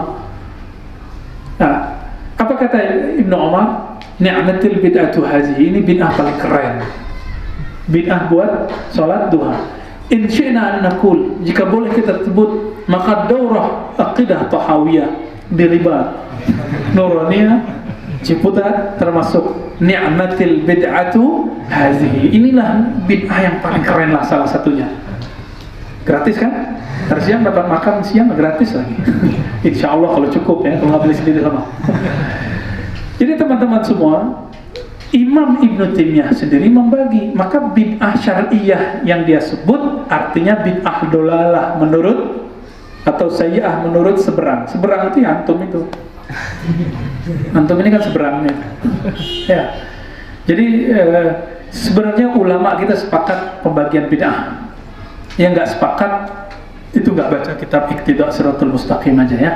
kata Ibnu Umar? Ni'matil bid'atu hazihi, ini bid'ah paling keren. Bid'ah buat sholat duha. In syi'na an naqul, jika boleh kita sebut, maka daurah aqidah tahawiyah di Ribat, Nuraniyah, Ciputat termasuk ni'matil bid'atu hazihi. Inilah bid'ah yang paling keren lah salah satunya. Gratis kan? Ntar siang dapat makan siang gratis lagi. Insya Allah kalau cukup ya, kalau nggak beli sendiri sama. Jadi teman-teman semua, Imam Ibnu Taimiyah sendiri membagi, maka bid'ah syar'iyah yang dia sebut artinya bid'ah dolalah menurut, atau sayyi'ah menurut seberang. Seberang itu ya antum itu. Antum ini kan seberangnya. Ya. Jadi sebenarnya ulama kita sepakat pembagian bid'ah. Yang nggak sepakat itu nggak baca kitab Iqtida' Shiratal Mustaqim aja ya.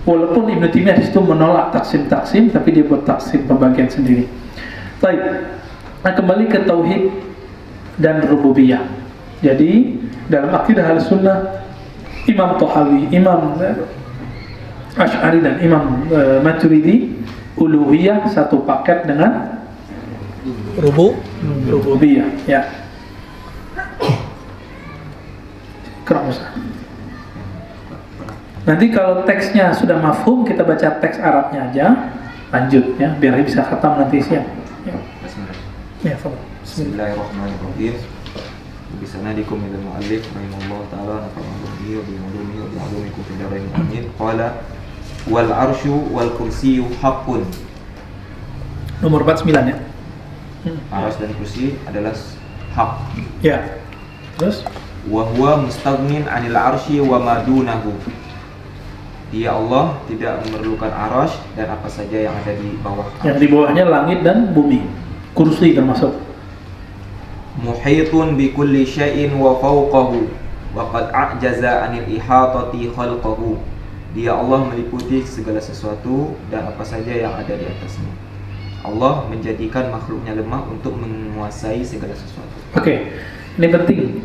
Walaupun Ibnu Taimiyah di situ menolak taksim, tapi dia buat taksim pembagian sendiri. Baik. Nah, kembali ke tauhid dan rububiyah. Jadi dalam akidah Ahlussunnah, Imam Tahawi, Imam Asy'ari dan Imam Maturidi, uluhiyah satu paket dengan rububiyah. Ya. Nanti kalau teksnya sudah mafhum, kita baca teks Arabnya aja, lanjut ya, biar bisa khatam nanti siang. Ya, Bismillahirrahmanirrahim. Bisanadikum ila al-mu'allif rahimahullah ta'ala nafa'ahu bihi wa bi'ulumihi wa bi'ulumikum fi darain amin. Qala wal arsyu wal kursiyyu haqqun. Nomor 49 ya. Arsy dan kursi adalah hak. Ya. Terus wa huwa mustaghnin 'anil arsy wa ma dunahu. Dia Allah tidak memerlukan arasy dan apa saja yang ada di bawah. Yang di bawahnya langit dan bumi. Kursi termasuk. Muhitun bi kulli syai'in wa fawqahu wa qad a'jaza 'anil ihatati khalqahu. Dia Allah meliputi segala sesuatu dan apa saja yang ada di atasnya. Allah menjadikan makhluknya lemah untuk menguasai segala sesuatu. Oke, ini penting.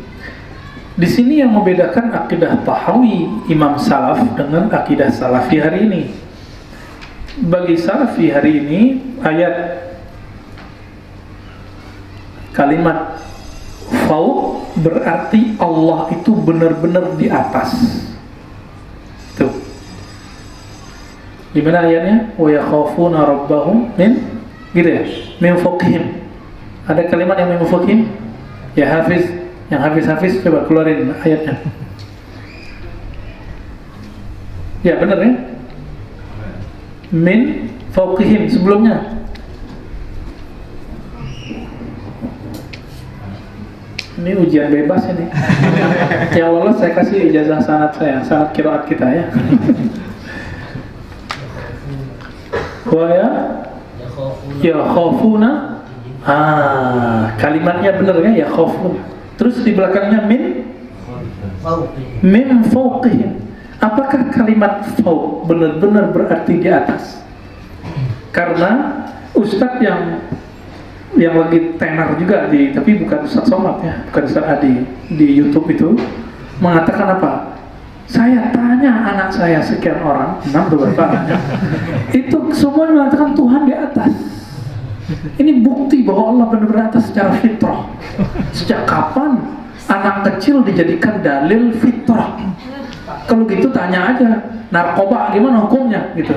Di sini yang membedakan akidah Tahawi Imam Salaf dengan akidah Salafi hari ini. Bagi Salafi hari ini, ayat kalimat fauq berarti Allah itu benar-benar di atas. Tuh. Di mana ayatnya? Wa yakhafuna rabbahum min, gitu ya, min fawqihim. Ada kalimat yang min fawqihim? Ya Hafiz, yang Hafiz coba keluarin ayatnya. Ya benar ya? Min fawqihim sebelumnya. Ini ujian bebas ini. Ya Allah, saya kasih ijazah sanad saya, sanad qiraat kita ya. Wa ya khafuna. Kalimatnya benar ya khafun. Terus di belakangnya min fawqihim. Apakah kalimat fawq benar-benar berarti di atas? Karena ustadz yang lagi tenar juga tapi bukan Ustadz Somad ya, bukan Ustadz Adi di YouTube itu mengatakan apa? Saya tanya anak saya sekian orang, 6 beberapa itu semua mengatakan Tuhan di atas. Ini bukti bahwa Allah benar-benar atas secara fitrah. Sejak kapan anak kecil dijadikan dalil fitrah? Kalau gitu tanya aja, narkoba gimana hukumnya gitu.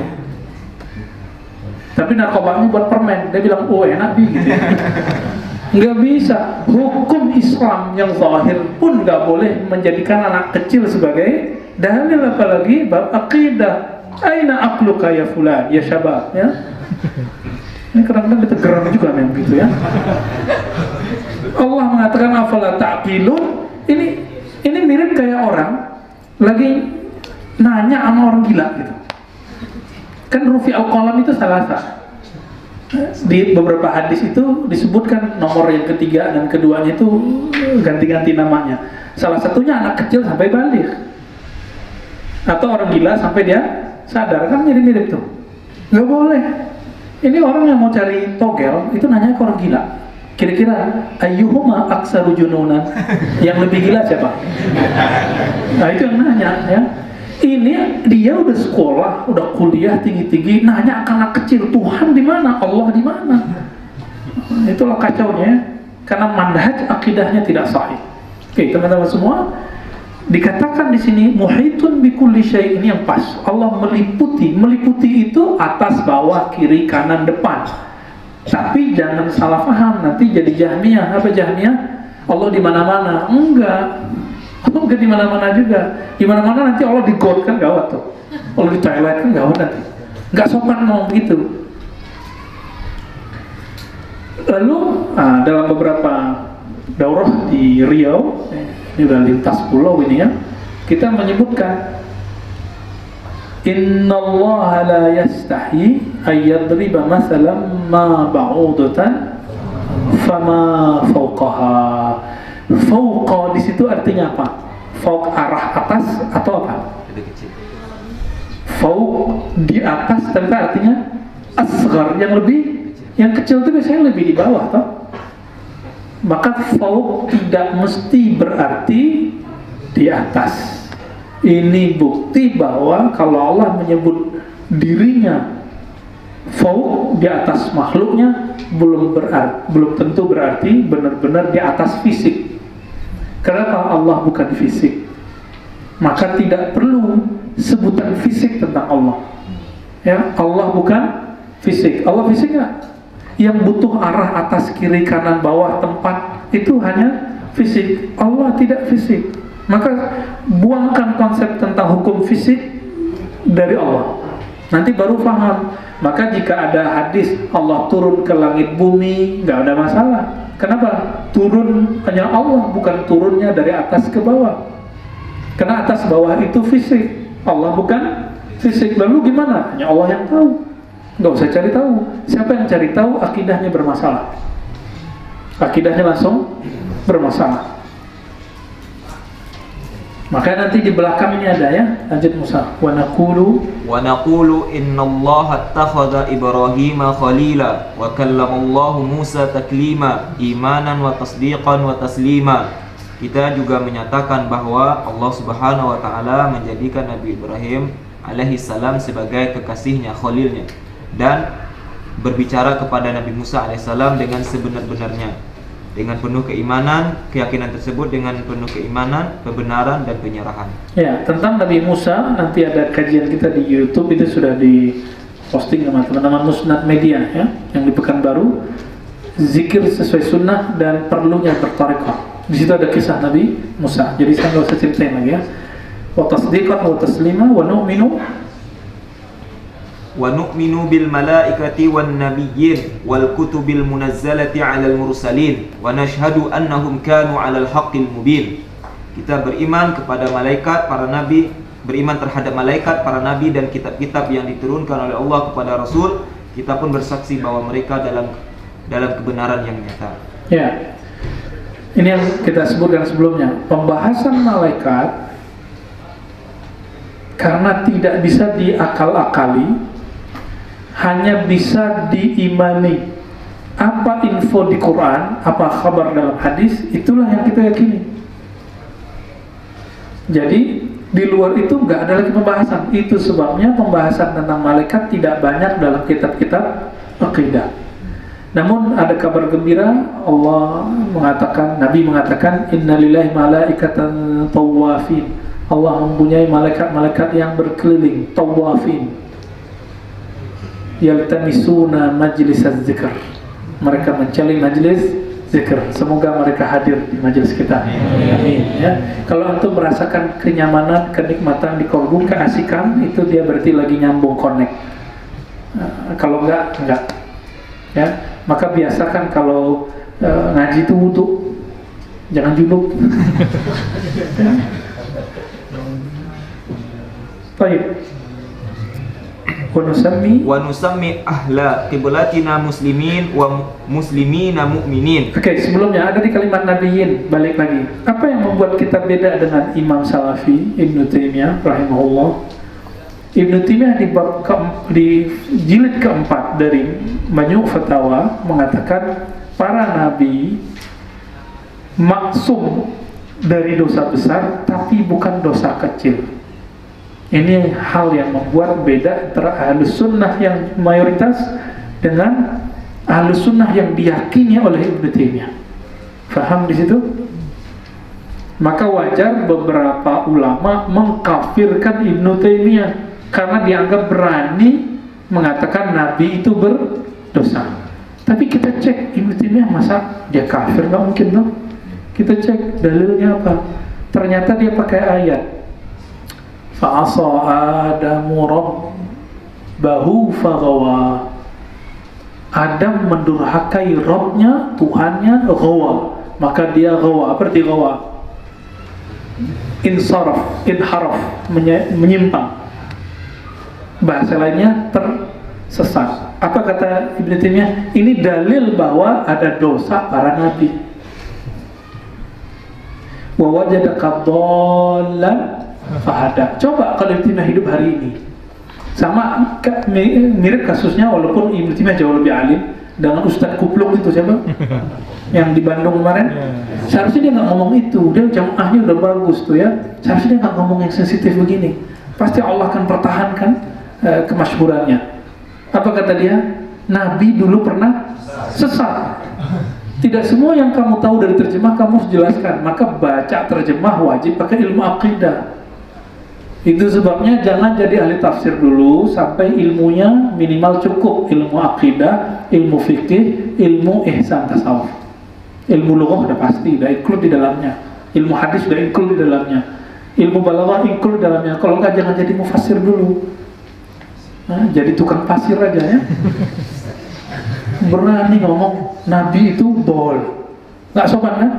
Tapi narkobanya buat permen, dia bilang oh enak gitu. Nggak bisa. Hukum Islam yang zahir pun nggak boleh menjadikan anak kecil sebagai dalil, apalagi bab akidah. Aina aqluka ya fulan, ya syabab ya. Ini kadang-kadang kita geram juga memang gitu ya. Allah mengatakan afala ta'qilun. Ini mirip kayak orang lagi nanya sama orang gila gitu. Kan rufi al-qalam itu salasa. Di beberapa hadis itu disebutkan nomor yang ketiga dan keduanya itu ganti-ganti namanya. Salah satunya anak kecil sampai balik, atau orang gila sampai dia sadar, kan mirip-mirip tuh. Nggak boleh. Ini orang yang mau cari togel itu nanya ke orang gila. Kira-kira ayyuhuma aksaru jununan, yang lebih gila siapa? Nah itu yang nanya ya. Ini dia udah sekolah, udah kuliah tinggi-tinggi, nanya anak kecil, Tuhan di mana, Allah di mana? Itulah kacaunya, karena manhaj akidahnya tidak sahih. Oke, teman-teman semua, dikatakan di sini muhitun bikulli syai', ini yang pas. Allah meliputi itu atas, bawah, kiri, kanan, depan. Tapi jangan salah paham, nanti jadi Jahmiyah. Apa Jahmiyah? Allah di mana-mana? Enggak. Allah enggak di mana-mana juga. Di mana-mana nanti Allah di God kan gawat tuh. Allah di toilet kan gawat nanti. Enggak sopan ngomong gitu. Lalu dalam beberapa daurah di Riau, ini udah lintas pulau ini ya, kita menyebutkan innallaha la yastahi ayyadriba mathalan ma ba'udatan fama fawqaha. Fawqa di situ artinya apa? Fawq arah atas atau apa? Fawq di atas, tapi artinya asghar, yang lebih, yang kecil itu biasanya lebih di bawah toh. Maka fawq tidak mesti berarti di atas. Ini bukti bahwa kalau Allah menyebut dirinya fawq, di atas makhluknya, belum tentu berarti benar-benar di atas fisik. Kenapa Allah bukan fisik? Maka tidak perlu sebutan fisik tentang Allah. Ya, Allah bukan fisik. Allah fisik nggak? Yang butuh arah atas, kiri, kanan, bawah, tempat, itu hanya fisik. Allah tidak fisik. Maka buangkan konsep tentang hukum fisik dari Allah. Nanti baru paham. Maka jika ada hadis Allah turun ke langit bumi, nggak ada masalah. Kenapa? Turun hanya Allah, bukan turunnya dari atas ke bawah. Karena atas bawah itu fisik, Allah bukan fisik. Lalu gimana? Hanya Allah yang tahu. Nggak usah cari tahu. Siapa yang cari tahu, akidahnya bermasalah. Akidahnya langsung bermasalah. Maka nanti di belakang ini ada ya, lanjut Musa. Wa naqulu innallaha attakhadha Ibrahima khalila wa kallamallahu Musa taklima imanan wa tasdiqan wa taslima. Kita juga menyatakan bahwa Allah Subhanahu wa taala menjadikan Nabi Ibrahim alaihi salam sebagai kekasihnya, khalilnya, dan berbicara kepada Nabi Musa alaihi salam dengan sebenar-benarnya, dengan penuh keimanan, keyakinan tersebut dengan penuh keimanan, kebenaran dan penyerahan. Ya, tentang Nabi Musa nanti ada kajian kita di YouTube, itu sudah di posting sama teman-teman Musnad Media ya, yang di Pekanbaru, zikir sesuai sunnah dan perlunya bertarekah. Di situ ada kisah Nabi Musa. Jadi saya nggak usah ceritain lagi ya. Wa tasdiqan wa taslima wa nu'minu bil malaikati wan nabiyyin wal kutubil munazzalati 'alal mursalin wa nashhadu annahum kanu 'alal haqqil mubin. Kita beriman kepada malaikat, para nabi, beriman terhadap malaikat, para nabi dan kitab-kitab yang diturunkan oleh Allah kepada Rasul. Kita pun bersaksi bahwa mereka dalam kebenaran yang nyata. Ya. Ini yang kita sebutkan sebelumnya, pembahasan malaikat karena tidak bisa diakal-akali, hanya bisa diimani. Apa info di Quran, apa kabar dalam hadis, itulah yang kita yakini. Jadi di luar itu nggak ada lagi pembahasan. Itu sebabnya pembahasan tentang malaikat tidak banyak dalam kitab-kitab akidah. Namun ada kabar gembira, Allah mengatakan, Nabi mengatakan, innalillahi malaikatan tawafin. Allah mempunyai malaikat-malaikat yang berkeliling, tawafin, yaltamisuna majlis az-zikr. Mereka mencari majlis zikr. Semoga mereka hadir di majlis kita. Amin. Ya. Kalau antum merasakan kenyamanan, kenikmatan di kolbu, keasikan, itu dia berarti lagi nyambung connect. Kalau enggak. Ya. Maka biasakan kalau ngaji itu wudu, jangan junub. Baik. Wa nusammi ahla qiblatina muslimin wa muslimina mu'minin. Oke, sebelumnya ada di kalimat nabiyyin, balik lagi. Apa yang membuat kita beda dengan Imam Salafi Ibnu Taimiyah rahimahullah? Ibnu Taimiyah di jilid keempat dari Majmu' Fatawa mengatakan para nabi maksum dari dosa besar tapi bukan dosa kecil. Ini hal yang membuat beda antara Ahlus Sunnah yang mayoritas dengan Ahlus Sunnah yang diyakini oleh Ibnu Taimiyah. Faham di situ? Maka wajar beberapa ulama mengkafirkan Ibnu Taimiyah karena dianggap berani mengatakan Nabi itu berdosa. Tapi kita cek Ibnu Taimiyah, masa dia kafir? Nggak mungkin dong. Kita cek dalilnya apa. Ternyata dia pakai ayat fa'asa Adamu rabbahu faghawa. Adam mendurhakai Rabbnya, Tuhannya, ghawa, maka dia ghawa. Apa arti ghawa? Insaraf, inharaf, menyimpang. Bahasa lainnya tersesat. Apa kata Ibnu Taimiyah? Ini dalil bahwa ada dosa para nabi. Wa wajadaka dhallan fahada. Coba kalau Ibnu Taimiyah hidup hari ini, sama mirip kasusnya, walaupun Ibnu Taimiyah jauh lebih alim, dengan Ustadz Kupluk itu siapa? Yang di Bandung kemarin. Seharusnya dia nggak ngomong itu, dia jamaahnya udah bagus tuh ya. Seharusnya dia nggak ngomong yang sensitif begini. Pasti Allah akan pertahankan kemasyhurannya. Apa kata dia? Nabi dulu pernah sesat. Tidak semua yang kamu tahu dari terjemah kamu harus jelaskan. Maka baca terjemah wajib pakai ilmu akidah. Itu sebabnya jangan jadi ahli tafsir dulu sampai ilmunya minimal cukup. Ilmu akidah, ilmu fikih, ilmu ihsan tasawuf. Ilmu lughah udah pasti, udah include di dalamnya. Ilmu hadis udah include di dalamnya. Ilmu balaghah include di dalamnya. Kalau enggak jangan jadi mufassir dulu. Nah, jadi tukang pasir aja ya. Berani ngomong Nabi itu dol. Nggak sopan kan?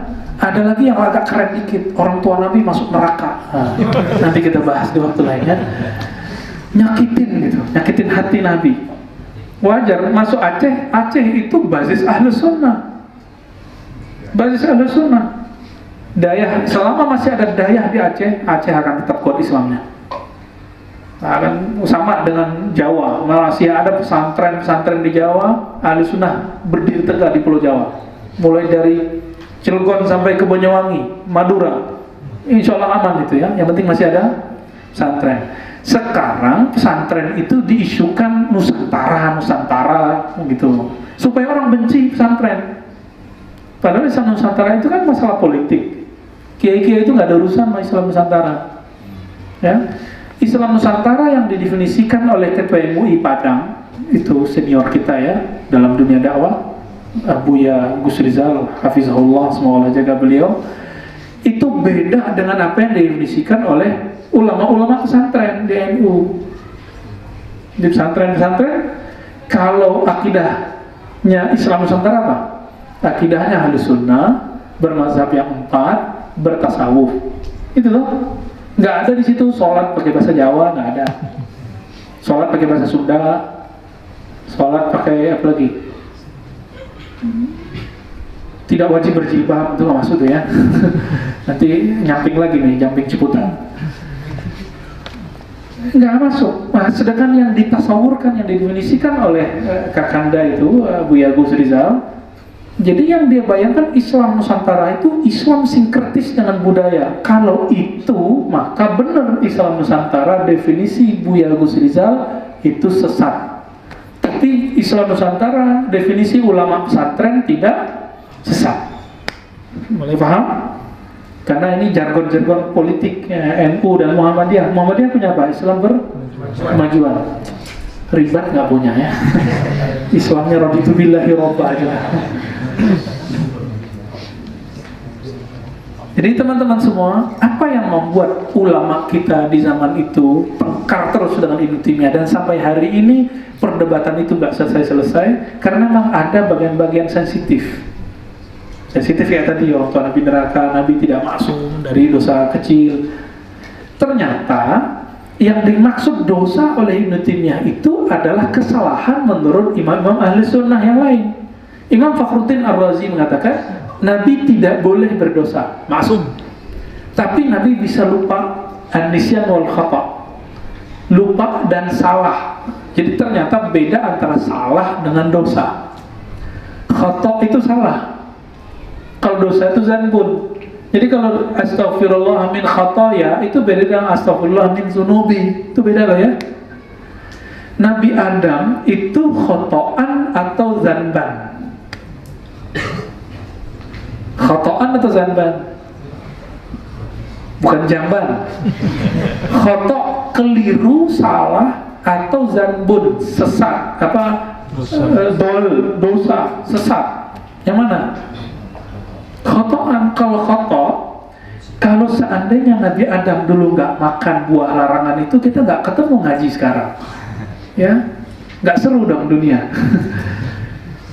Ada lagi yang agak keren dikit, orang tua Nabi masuk neraka. Nah, nanti kita bahas di waktu lain ya. Nyakitin gitu, nyakitin hati Nabi. Wajar, masuk Aceh, Aceh itu basis Ahlus Sunnah. Basis Ahlus Sunnah. Dayah, selama masih ada dayah di Aceh, Aceh akan tetap kuat Islamnya. Akan sama dengan Jawa, masih ada pesantren-pesantren di Jawa, Ahlus Sunnah berdiri tegak di Pulau Jawa. Mulai dari Cilegon sampai ke Banyuwangi, Madura, insya Allah aman itu ya. Yang penting masih ada pesantren. Sekarang pesantren itu diisukan Nusantara gitu, supaya orang benci pesantren. Padahal Islam Nusantara itu kan masalah politik. Kiai-kiai itu nggak ada urusan sama Islam Nusantara. Ya, Islam Nusantara yang didefinisikan oleh Ketua MUI Padang itu senior kita ya dalam dunia dakwah. Buya Gus Rizal hafizahullah, semoga Allah jaga beliau. Itu beda dengan apa yang didefinisikan oleh ulama-ulama pesantren di NU. Di pesantren-pesantren kalau akidahnya Islam Nusantara apa? Akidahnya Ahlus Sunnah, bermazhab yang 4, bertasawuf. Itu loh. Nggak ada di situ sholat pakai bahasa Jawa, nggak ada. Sholat pakai bahasa Sunda, sholat pakai apa lagi? Tidak wajib berjilbab, itu nggak masuk tuh ya. Nanti nyamping lagi nih, nyamping Ciputat. Nggak masuk. Nah, sedangkan yang ditasawurkan, yang didefinisikan oleh Kakanda itu, Buya Gus Rizal, jadi yang dia bayangkan Islam Nusantara itu Islam sinkretis dengan budaya. Kalau itu, maka benar Islam Nusantara definisi Buya Gus Rizal itu sesat. Tapi Islam Nusantara definisi ulama pesantren tidak sesat. Mulai paham? Karena ini jargon-jargon politik NU dan Muhammadiyah. Muhammadiyah punya apa? Islam berkemajuan. Ribat nggak punya ya. Islamnya raditu billahi robba aja. Jadi teman-teman semua, apa yang membuat ulama kita di zaman itu tengkar terus dengan Ibnu Taimiyah dan sampai hari ini perdebatan itu nggak selesai-selesai karena memang ada bagian-bagian sensitif ya tadi waktu Nabi neraka, Nabi tidak masuk dari dosa kecil. Ternyata yang dimaksud dosa oleh Ibnu Taimiyah itu adalah kesalahan menurut imam-imam ahli sunnah yang lain. Imam Fakhruddin Ar-Razi mengatakan Nabi tidak boleh berdosa, maksum. Tapi Nabi bisa lupa, an-nisyan wal khata, lupa dan salah. Jadi ternyata beda antara salah dengan dosa. Khata itu salah. Kalau dosa itu zanbun, Jadi kalau astaghfirullah min khataya itu beda dengan astaghfirullah min zunubi, itu beda loh ya. Nabi Adam itu khotoan atau zanban? Khotoan atau zanban? Bukan jamban. Khoto keliru, salah, atau zanbun sesat, apa? Dosa, sesat. Yang mana? Khotoan. Kalau khoto, kalau seandainya Nabi Adam dulu nggak makan buah larangan itu, kita nggak ketemu ngaji sekarang, ya, nggak seru dong dunia.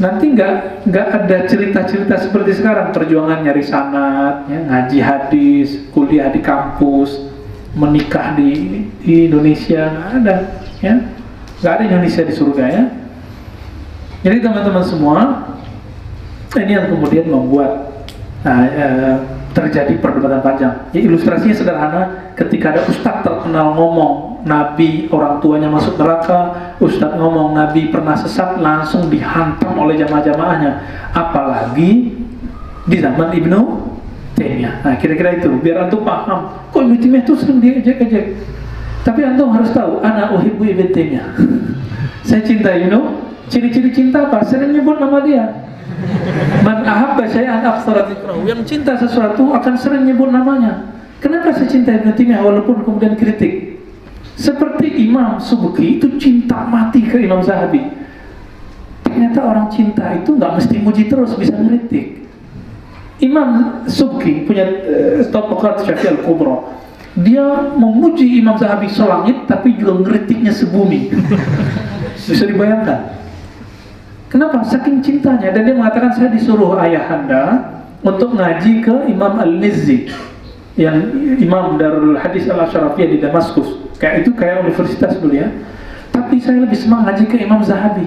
Nanti nggak ada cerita-cerita seperti sekarang, perjuangan nyari sanad, ya, ngaji hadis, kuliah di kampus, menikah di Indonesia, nggak ada, ya, nggak ada Indonesia di surga, ya. Jadi teman-teman semua, ini yang kemudian membuat terjadi perdebatan panjang. Ya, ilustrasinya sederhana, ketika ada ustadz terkenal ngomong Nabi orang tuanya masuk neraka, ustadz ngomong Nabi pernah sesat, langsung dihantam oleh jamaah-jamaahnya. Apalagi di zaman Ibnu Taimiyah. Nah, kira-kira itu, biar antum paham. Kok Ibnu Taimiyah itu sering diejek-ejek? Tapi antum harus tahu, ana uhibbu Ibnu Taimiyah. Saya cinta Ibnu. Ciri-ciri cinta apa? Sering nyebut nama dia. Man ahabba syai'an aktsara dzikrahu. Yang cinta sesuatu akan sering nyebut namanya. Kenapa saya cinta Ibnu Taimiyah walaupun kemudian kritik? Seperti Imam Subki itu cinta mati ke Imam Zahabi. Ternyata orang cinta itu nggak mesti muji terus, bisa ngeritik. Imam Subki punya Tabaqat Syafi'i Al-Kubra. Dia memuji Imam Zahabi selangit, tapi juga ngeritiknya sebumi. Bisa dibayangkan. Kenapa? Saking cintanya. Dan dia mengatakan, saya disuruh ayahanda untuk ngaji ke Imam Al-Mizzi, yang Imam Darul Hadis Al-Ashrafiyah di Damaskus. Kayak universitas dulu ya. Tapi saya lebih semangat ngaji ke Imam Zahabi.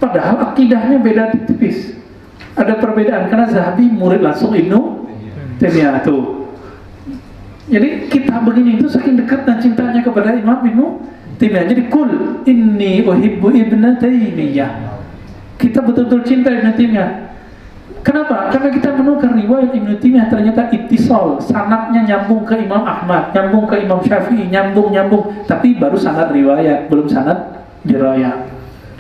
Padahal akidahnya beda tipis. Ada perbedaan karena Zahabi murid langsung Ibnu Taimiyah tuh. Jadi kita begini itu saking dekat dan cintanya kepada Imam Ibnu Taimiyah. Jadi kul inni uhibbu Ibnu Taimiyah. Kita betul-betul cinta Ibnu Taimiyah. Kenapa? Karena kita menemukan riwayat Ibnu Taimiyah ternyata ittisal, sanadnya nyambung ke Imam Ahmad, nyambung ke Imam Syafi'i, nyambung, tapi baru sanad riwayat, belum sanad dirayah.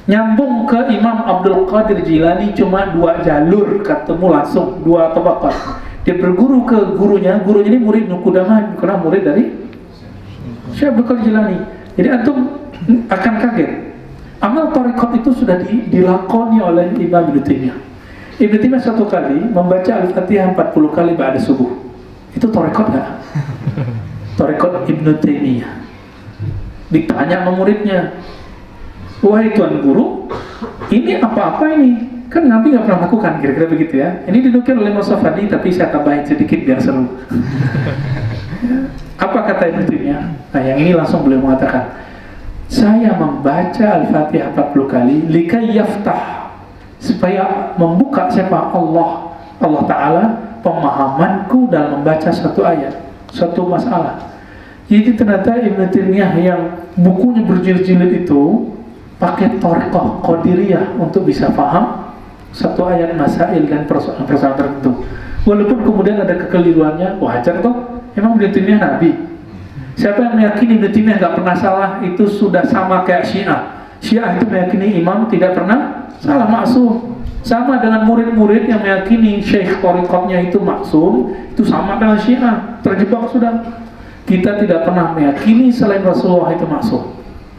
Nyambung ke Imam Abdul Qadir Jilani cuma 2 jalur, ketemu langsung 2 tabaqat. Dia berguru ke gurunya ini murid Ibnu Qudamah, karena murid dari Syekh Abdul Qadir Jilani. Jadi antum akan kaget. Amal tarekat itu sudah dilakoni oleh Imam Ibnu Taimiyah. Ibnu Taimiyah satu kali membaca Al-Fatihah 40 kali ba'da subuh. Itu tarekat nggak? Tarekat Ibnu Taimiyah. Ditanya sama muridnya, wahai tuan guru, ini apa-apa ini? Kan Nabi nggak pernah lakukan, kira-kira begitu ya. Ini dinukil oleh Musafadi, tapi saya tambahin sedikit biar seru. Apa kata Ibnu Taimiyah? Nah, yang ini langsung beliau mengatakan, saya membaca Al-Fatihah 40 kali likai yaftah, supaya membuka siapa Allah Ta'ala pemahamanku dalam membaca satu ayat, satu masalah. Jadi ternyata Ibnu Taimiyah yang bukunya berjilid-jilid itu pakai thariqah qadiriyah untuk bisa paham satu ayat masail dan persoalan tertentu. Walaupun kemudian ada kekeliruannya, wajar toh, emang Ibnu Taimiyah Nabi. Siapa yang meyakini Ibnu Taimiyah nggak pernah salah itu sudah sama kayak Syiah. Syiah itu meyakini imam tidak pernah salah, maksum. Sama dengan murid-murid yang meyakini syekh thariqatnya itu maksum, itu sama dengan Syiah, terjebak sudah. Kita tidak pernah meyakini selain Rasulullah itu maksum,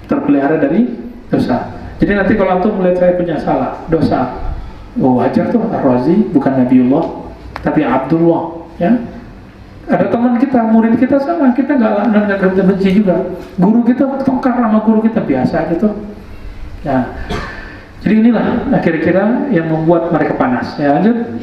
terpelihara dari dosa. Jadi nanti kalau antum melihat saya punya salah, dosa, oh wajar tuh, Ar-Razi bukan Nabiullah tapi Abdullah, ya. Ada teman kita, murid kita sama, kita nggak benci juga. Guru kita tongkar sama guru kita biasa gitu. Nah, jadi inilah kira-kira yang membuat mereka panas. Ya, lanjut.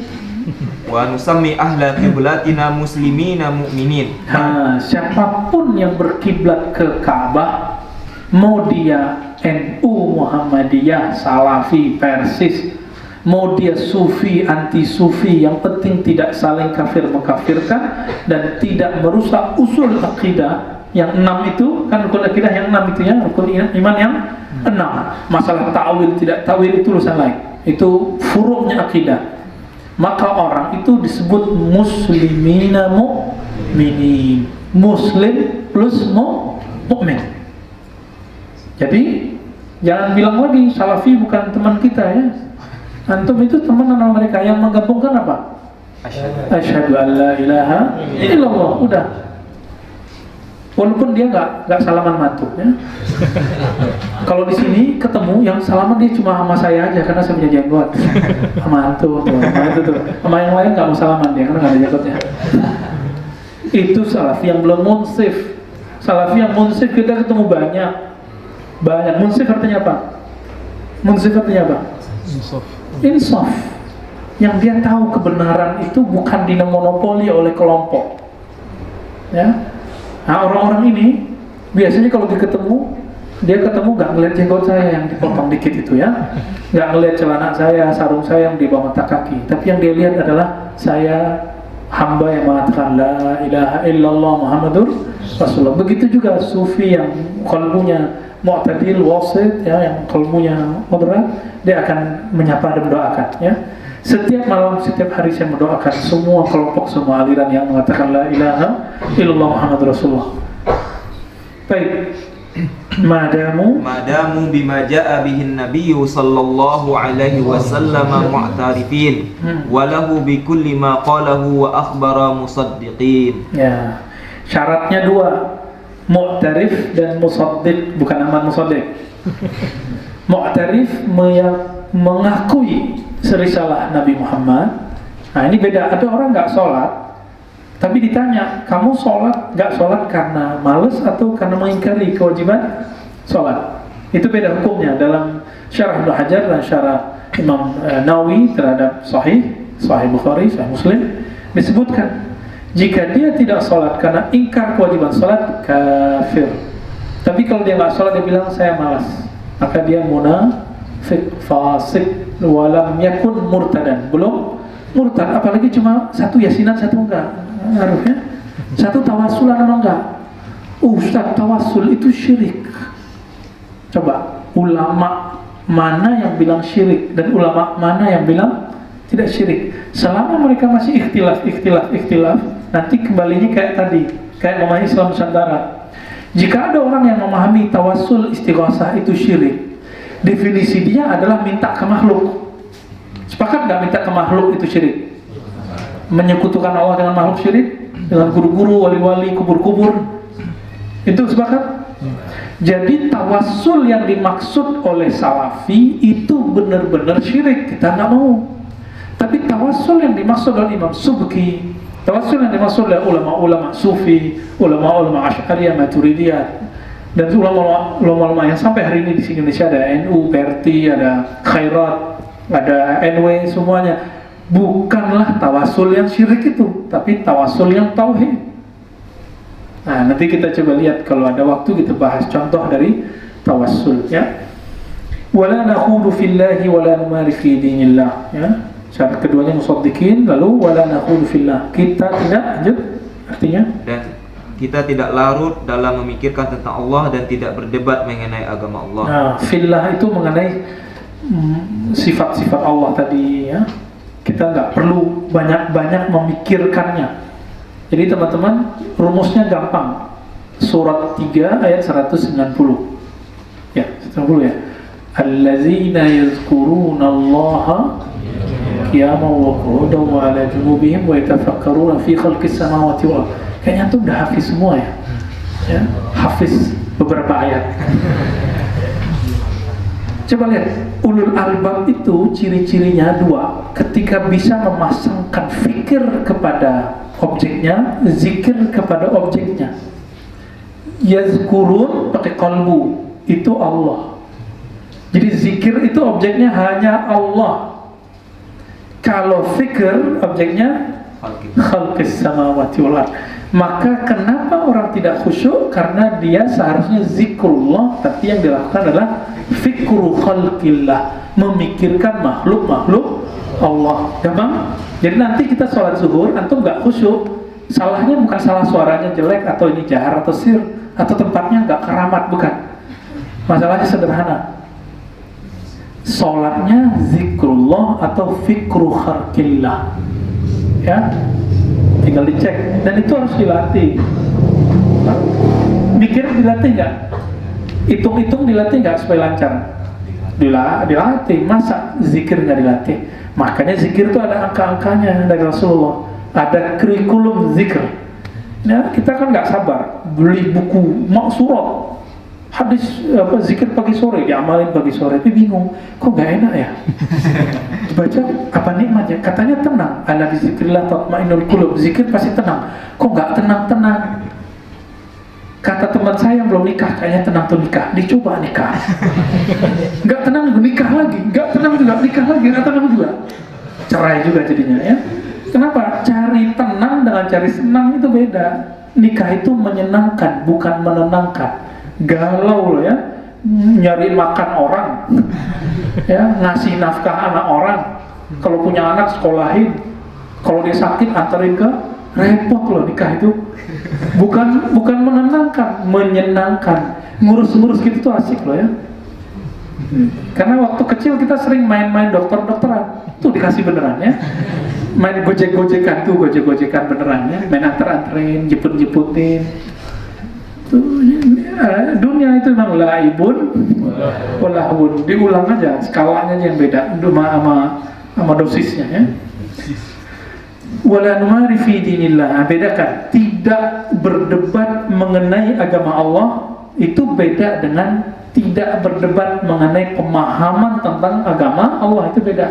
Wa nusammi ahla qiblatina muslimina mu'minin. Nah, siapapun yang berkiblat ke Ka'bah, mau dia NU, Muhammadiyah, Salafi, Persis, mau dia Sufi, anti-Sufi, yang penting tidak saling kafir mengkafirkan dan tidak merusak usul akidah yang 6 itu, kan rukun akidah yang 6 itu ya, rukun iman yang 6. Masalah ta'wil tidak ta'wil itu urusan lain, itu furuknya akidah. maka orang itu disebut muslimina mu'minin. Muslim plus mu'min. Jadi jangan bilang lagi Salafi bukan teman kita ya. Antum itu teman sama mereka. Yang menggabungkan apa? Asyhadu an la ilaha illallah. Udah. Walaupun dia nggak salaman mantu ya. Kalau di sini ketemu yang salaman dia cuma sama saya aja karena saya punya jenggot. Sama antum tuh, sama itu tuh. Sama yang lain nggak mau salaman dia karena nggak ada jenggotnya. Itu Salafi yang belum munsif. Salafi yang munsif kita ketemu banyak. Munsif artinya apa? Munsif artinya apa? Insaf. Yang dia tahu kebenaran itu bukan dimonopoli oleh kelompok. Ya. Nah, orang-orang ini biasanya kalau dia ketemu nggak ngeliat jenggot saya yang dipotong dikit itu ya, nggak ngeliat celana saya, sarung saya yang di bawah mata kaki. Tapi yang dia lihat adalah saya hamba yang mengatakan la ilaha illallah Muhammadur Rasulullah. Begitu juga sufi yang kalbunya mu'tadil wasit ya, yang kalbunya moderat, dia akan menyapa dan mendoakan ya. Setiap malam, setiap hari saya mendoakan semua kelompok, semua aliran yang mengatakan la ilaha illallah Muhammadur Rasulullah. Baik. Madamu bima ja'a bihin nabiyyu sallallahu alaihi wasallam mu'tarifin walahu bi kulli ma qalahu wa akhbara musaddiqin. Ya. Syaratnya dua, mu'tarif dan musaddiq, bukan aman musaddiq. Mu'tarif mengakui serisalah Nabi Muhammad. Nah ini beda, ada orang nggak sholat tapi ditanya, kamu nggak sholat karena males atau karena mengingkari kewajiban sholat? Itu beda hukumnya. Dalam syarah Ibnu Hajar dan syarah Imam Nawawi terhadap Sahih Bukhari, Sahih Muslim disebutkan jika dia tidak sholat karena ingkar kewajiban sholat, kafir. Tapi kalau dia nggak sholat, dia bilang saya malas, maka dia munafik, fasik, walam yakun murtadan. Belum murtad, apalagi cuma satu yasinan, satu enggak. Harusnya satu tawasulan apa enggak? Ustaz, tawasul itu syirik. Coba ulama mana yang bilang syirik dan ulama mana yang bilang tidak syirik? Selama mereka masih ikhtilaf, nanti kembalinya kayak tadi, kayak memahami Islam Nusantara. Jika ada orang yang memahami tawasul istighosah itu syirik, definisi dia adalah minta ke makhluk. Sepakat nggak minta ke makhluk itu syirik? Menyekutukan Allah dengan makhluk syirik, dengan guru-guru, wali-wali, kubur-kubur, itu sepakat? Jadi tawassul yang dimaksud oleh Salafi itu benar-benar syirik, kita nggak mau. Tapi tawassul yang dimaksud oleh Imam Subki, tawassul yang dimaksud oleh ulama-ulama Sufi, ulama-ulama Asy'ariyah, Maturidiyah, dan ulama-ulama yang sampai hari ini di Indonesia ada NU, PRT, ada Khairat, ada NW, semuanya bukanlah tawasul yang syirik itu, tapi tawasul yang tauhid. Nah, nanti kita coba lihat kalau ada waktu kita bahas contoh dari tawasul ya. Wala nakhudu fillahi wala numari fi dinillah ya. Syarat keduanya musaddiqin, lalu wala nakhudu fillah, kita tidak lanjut artinya, dan kita tidak larut dalam memikirkan tentang Allah dan tidak berdebat mengenai agama Allah. Nah, fillah itu mengenai sifat-sifat Allah tadi ya. Kita nggak perlu banyak-banyak memikirkannya. Jadi teman-teman, rumusnya gampang. Surat 3 ayat 190. Ya, 190 ya. Allazina yazkuruna Allaha qiyaman wa qu'udan wa 'ala junubihim wa yatafakkaruna fi khalqis samawati wal ardh. Kayaknya tuh udah hafiz semua ya. Ya, hafiz beberapa ayat. Coba lihat, ulul albab itu ciri-cirinya dua. Ketika bisa memasangkan fikir kepada objeknya, zikir kepada objeknya. Yazkurun pakai qalbu, itu Allah. Jadi zikir itu objeknya hanya Allah. Kalau fikir objeknya khalqis samawati wal ardh. Maka kenapa orang tidak khusyuk? Karena dia seharusnya zikrullah, tapi yang dilakukan adalah fikru khalqillah, memikirkan makhluk-makhluk Allah. Gampang? Jadi nanti kita sholat zuhur, antum nggak khusyuk. Salahnya bukan salah suaranya jelek atau ini jahar atau sir atau tempatnya nggak keramat, bukan. Masalahnya sederhana. sholatnya zikrullah atau fikru kharqillah. Ya, tinggal dicek, dan itu harus dilatih. Mikir dilatih nggak? Hitung-hitung dilatih nggak supaya lancar? Dilatih. Masa zikir nggak dilatih? Makanya zikir itu ada angka-angkanya dari Rasulullah, ada kurikulum zikir. Ya, kita kan nggak sabar beli buku maksurat hadis zikir pagi sore, diamalin pagi sore, tapi bingung, kok nggak enak ya? Baca apa nikmatnya? Katanya tenang, ala bizikrillah tatma'innul qulub, zikir pasti tenang. Kok nggak tenang-tenang? Kata teman saya yang belum nikah, kayaknya tenang tuh nikah, dicoba nikah. Nggak tenang nikah lagi, nggak tenang juga nikah lagi, nggak tenang juga, cerai juga jadinya ya. Kenapa? Cari tenang dengan cari senang itu beda. Nikah itu menyenangkan, bukan menenangkan. Galau loh ya, nyari makan orang, ya, ngasih nafkah anak orang. Kalau punya anak sekolahin, kalau dia sakit antarin ke, repot loh nikah itu. Bukan menenangkan, menyenangkan. Ngurus-ngurus gitu tuh asik loh ya. Karena waktu kecil kita sering main-main dokter-dokteran, tuh dikasih beneran ya. Main gojek-gojekan tuh, gojek-gojekan beneran ya. Main anter-anterin, jemput-jemputin. Dunia itu memang laibun walahun, diulang aja, skalanya yang beda sama dosisnya ya. Wala numari fi dinillah, bedakan, tidak berdebat mengenai agama Allah itu beda dengan tidak berdebat mengenai pemahaman tentang agama Allah, itu beda.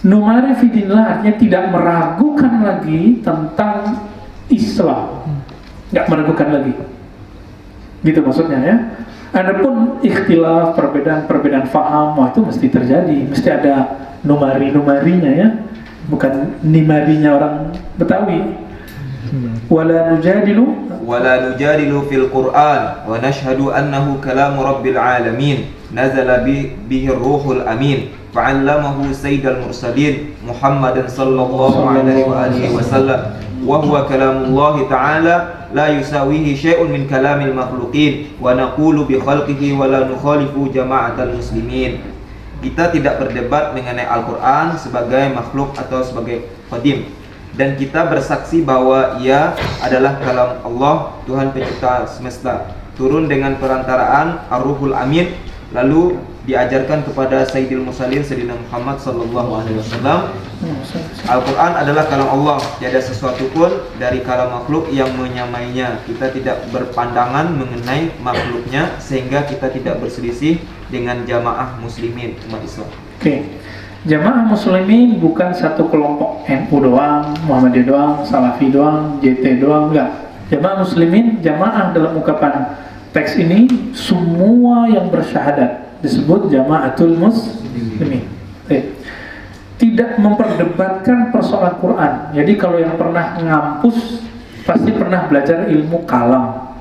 Numari fi dinillah artinya tidak meragukan lagi tentang Islam, nggak meragukan lagi. Gitu maksudnya ya. Adapun ikhtilaf, perbedaan faham, wah itu mesti terjadi, mesti ada numarinya ya, bukan nimarinya orang Betawi. Wala nujadilu fil Qur'an wa nashhadu annahu kalamu rabbil alamin nazala bihi ruhul amin fa'allamahu sayyidal mursalin Muhammadan sallallahu alaihi wasallam wa huwa kalamullahi ta'ala la yusawihi syai'un min kalamil makhluqin wa naqulu bi khalqihi wa la nukhalifu jama'atal muslimin. Kita tidak berdebat mengenai Al-Quran sebagai makhluk atau sebagai qadim, dan kita bersaksi bahwa ia adalah kalam Allah, Tuhan pencipta semesta, turun dengan perantaraan Ar-Ruhul Amin, lalu diajarkan kepada Sayyidil Mursalin Sayyidina Muhammad sallallahu alaihi wasallam. Al-Quran adalah kalam Allah, tiada sesuatu pun dari kalam makhluk yang menyamainya. Kita tidak berpandangan mengenai makhluknya, sehingga kita tidak berselisih dengan jamaah muslimin umat Islam. Oke. Jamaah muslimin bukan satu kelompok, NU doang, Muhammadiyah doang, Salafi doang, JT doang, enggak. Jamaah muslimin, jamaah dalam ungkapan teks ini semua yang bersyahadat disebut jamaatul muslimin. Tidak memperdebatkan persoalan Quran. Jadi kalau yang pernah ngampus pasti pernah belajar ilmu kalam.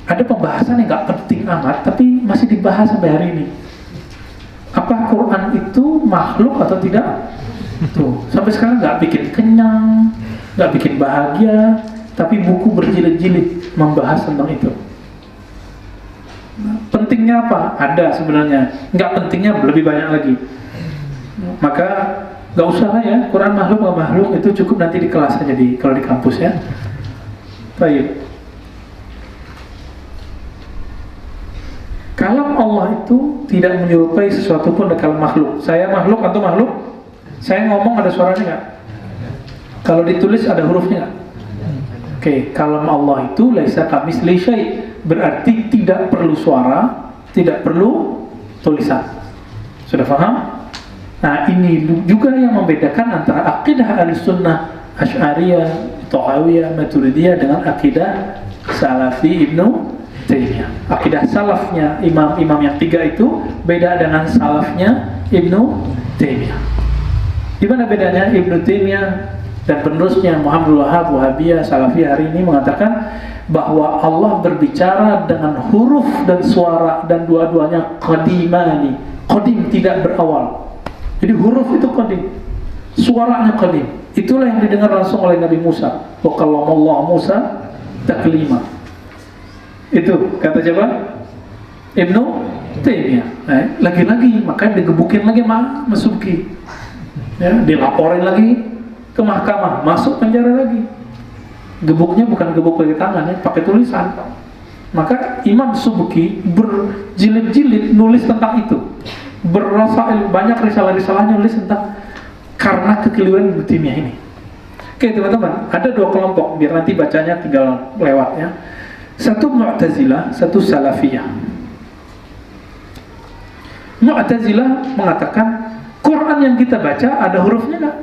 Ada pembahasan yang nggak penting amat, tapi masih dibahas sampai hari ini. Apa Quran itu makhluk atau tidak? Tuh, sampai sekarang nggak bikin kenyang, nggak bikin bahagia, tapi buku berjilid-jilid membahas tentang itu. Nah, pentingnya apa? Ada sebenarnya. Nggak pentingnya lebih banyak lagi. Maka nggak usah lah ya, Quran makhluk nggak makhluk, itu cukup nanti di kelas aja, kalau di kampus ya. Baik. Kalam Allah itu tidak menyerupai sesuatu pun dengan kalam makhluk. Saya makhluk atau makhluk? Saya ngomong ada suaranya nggak? Kalau ditulis ada hurufnya nggak? Oke, kalam Allah itu laisa kamitsli syai', berarti tidak perlu suara, tidak perlu tulisan. Sudah paham? Nah, ini juga yang membedakan antara akidah Ahlussunnah Asy'ariyah, Thahawiyah, Maturidiyah dengan akidah Salafi Ibnu Taimiyah. Akidah salafnya imam-imam yang tiga itu beda dengan salafnya Ibnu Taimiyah. Di mana bedanya? Ibnu Taimiyah dan penerusnya Muhammad Wahhab, Wahabiyah, Salafiyah hari ini mengatakan bahwa Allah berbicara dengan huruf dan suara, dan dua-duanya qadimani. Qadim tidak berawal. Jadi huruf itu qadim, suaranya qadim. Itulah yang didengar langsung oleh Nabi Musa. Wa kallamallahu Musa taklima. Itu kata siapa? Ibnu Taimiyah. Lagi-lagi makanya digebukin lagi sama Subki, ya, dilaporin lagi ke mahkamah, masuk penjara lagi. Gebuknya bukan gebuk pakai tangan, ya, pakai tulisan. Maka Imam Subki berjilid-jilid nulis tentang itu, banyak risalah-risalahnya nulis tentang karena kekeliruan Ibnu Taimiyah ini. Oke teman-teman, ada dua kelompok, biar nanti bacanya tinggal lewat ya. Satu Mu'tazilah, satu Salafiyah. Mu'tazilah mengatakan Quran yang kita baca ada hurufnya nggak?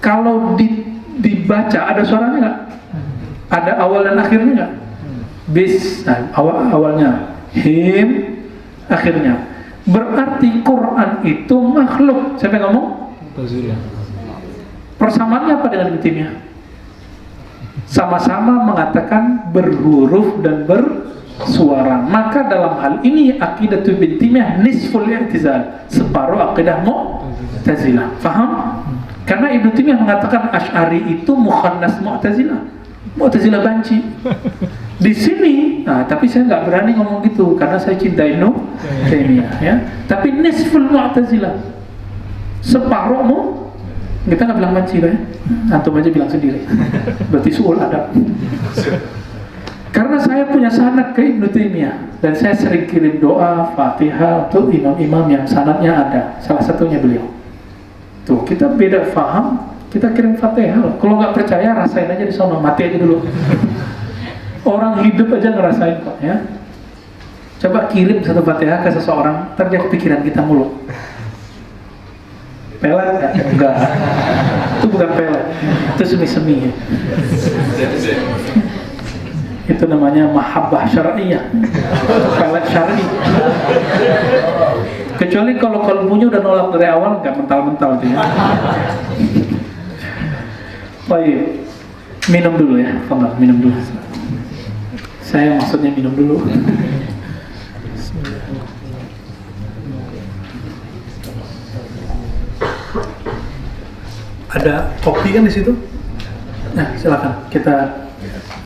Kalau dibaca ada suaranya nggak? Ada awal dan akhirnya nggak? Awalnya him, akhirnya. Berarti Quran itu makhluk. Siapa yang ngomong? Mu'tazilah. Persamaannya apa dengan Ibnu Taimiyah? Sama-sama mengatakan berhuruf dan bersuara. Maka dalam hal ini akidah Ibnu Taimiyah nisful i'tizal, separuh akidah Mu'tazilah. Faham? Karena Ibnu Taimiyah mengatakan Asy'ari itu mukhannas Mu'tazilah. Mu'tazilah banci. Di sini, tapi saya nggak berani ngomong gitu karena saya cinta Ibnu Taimiyah, ya. Tapi nisful Mu'tazilah, separuhmu. Kita nggak bilang banci, ya. Antum aja bilang sendiri. Berarti suul adab. Karena saya punya sanad ke Ibnu Taimiyah dan saya sering kirim doa Fatihah untuk imam-imam yang sanadnya ada. Salah satunya beliau. Tuh, kita beda faham, kita kirim Fatihah. Kalau nggak percaya, rasain aja di sana, mati aja dulu. Orang hidup aja ngerasain kok, ya. Coba kirim satu Fatihah ke seseorang, ntar dia kepikiran kita mulu. Pelet ya? Enggak. Itu bukan pelet, itu semi-semi ya. Itu namanya mahabbah syar'iyah, pelet syar'i. Kecuali kalau kalbunya udah nolak dari awal, nggak mental-mental dia. Baik, minum dulu ya, Fadhal, minum dulu. Saya maksudnya minum dulu. Ada kopi kan di situ? Nah, silakan kita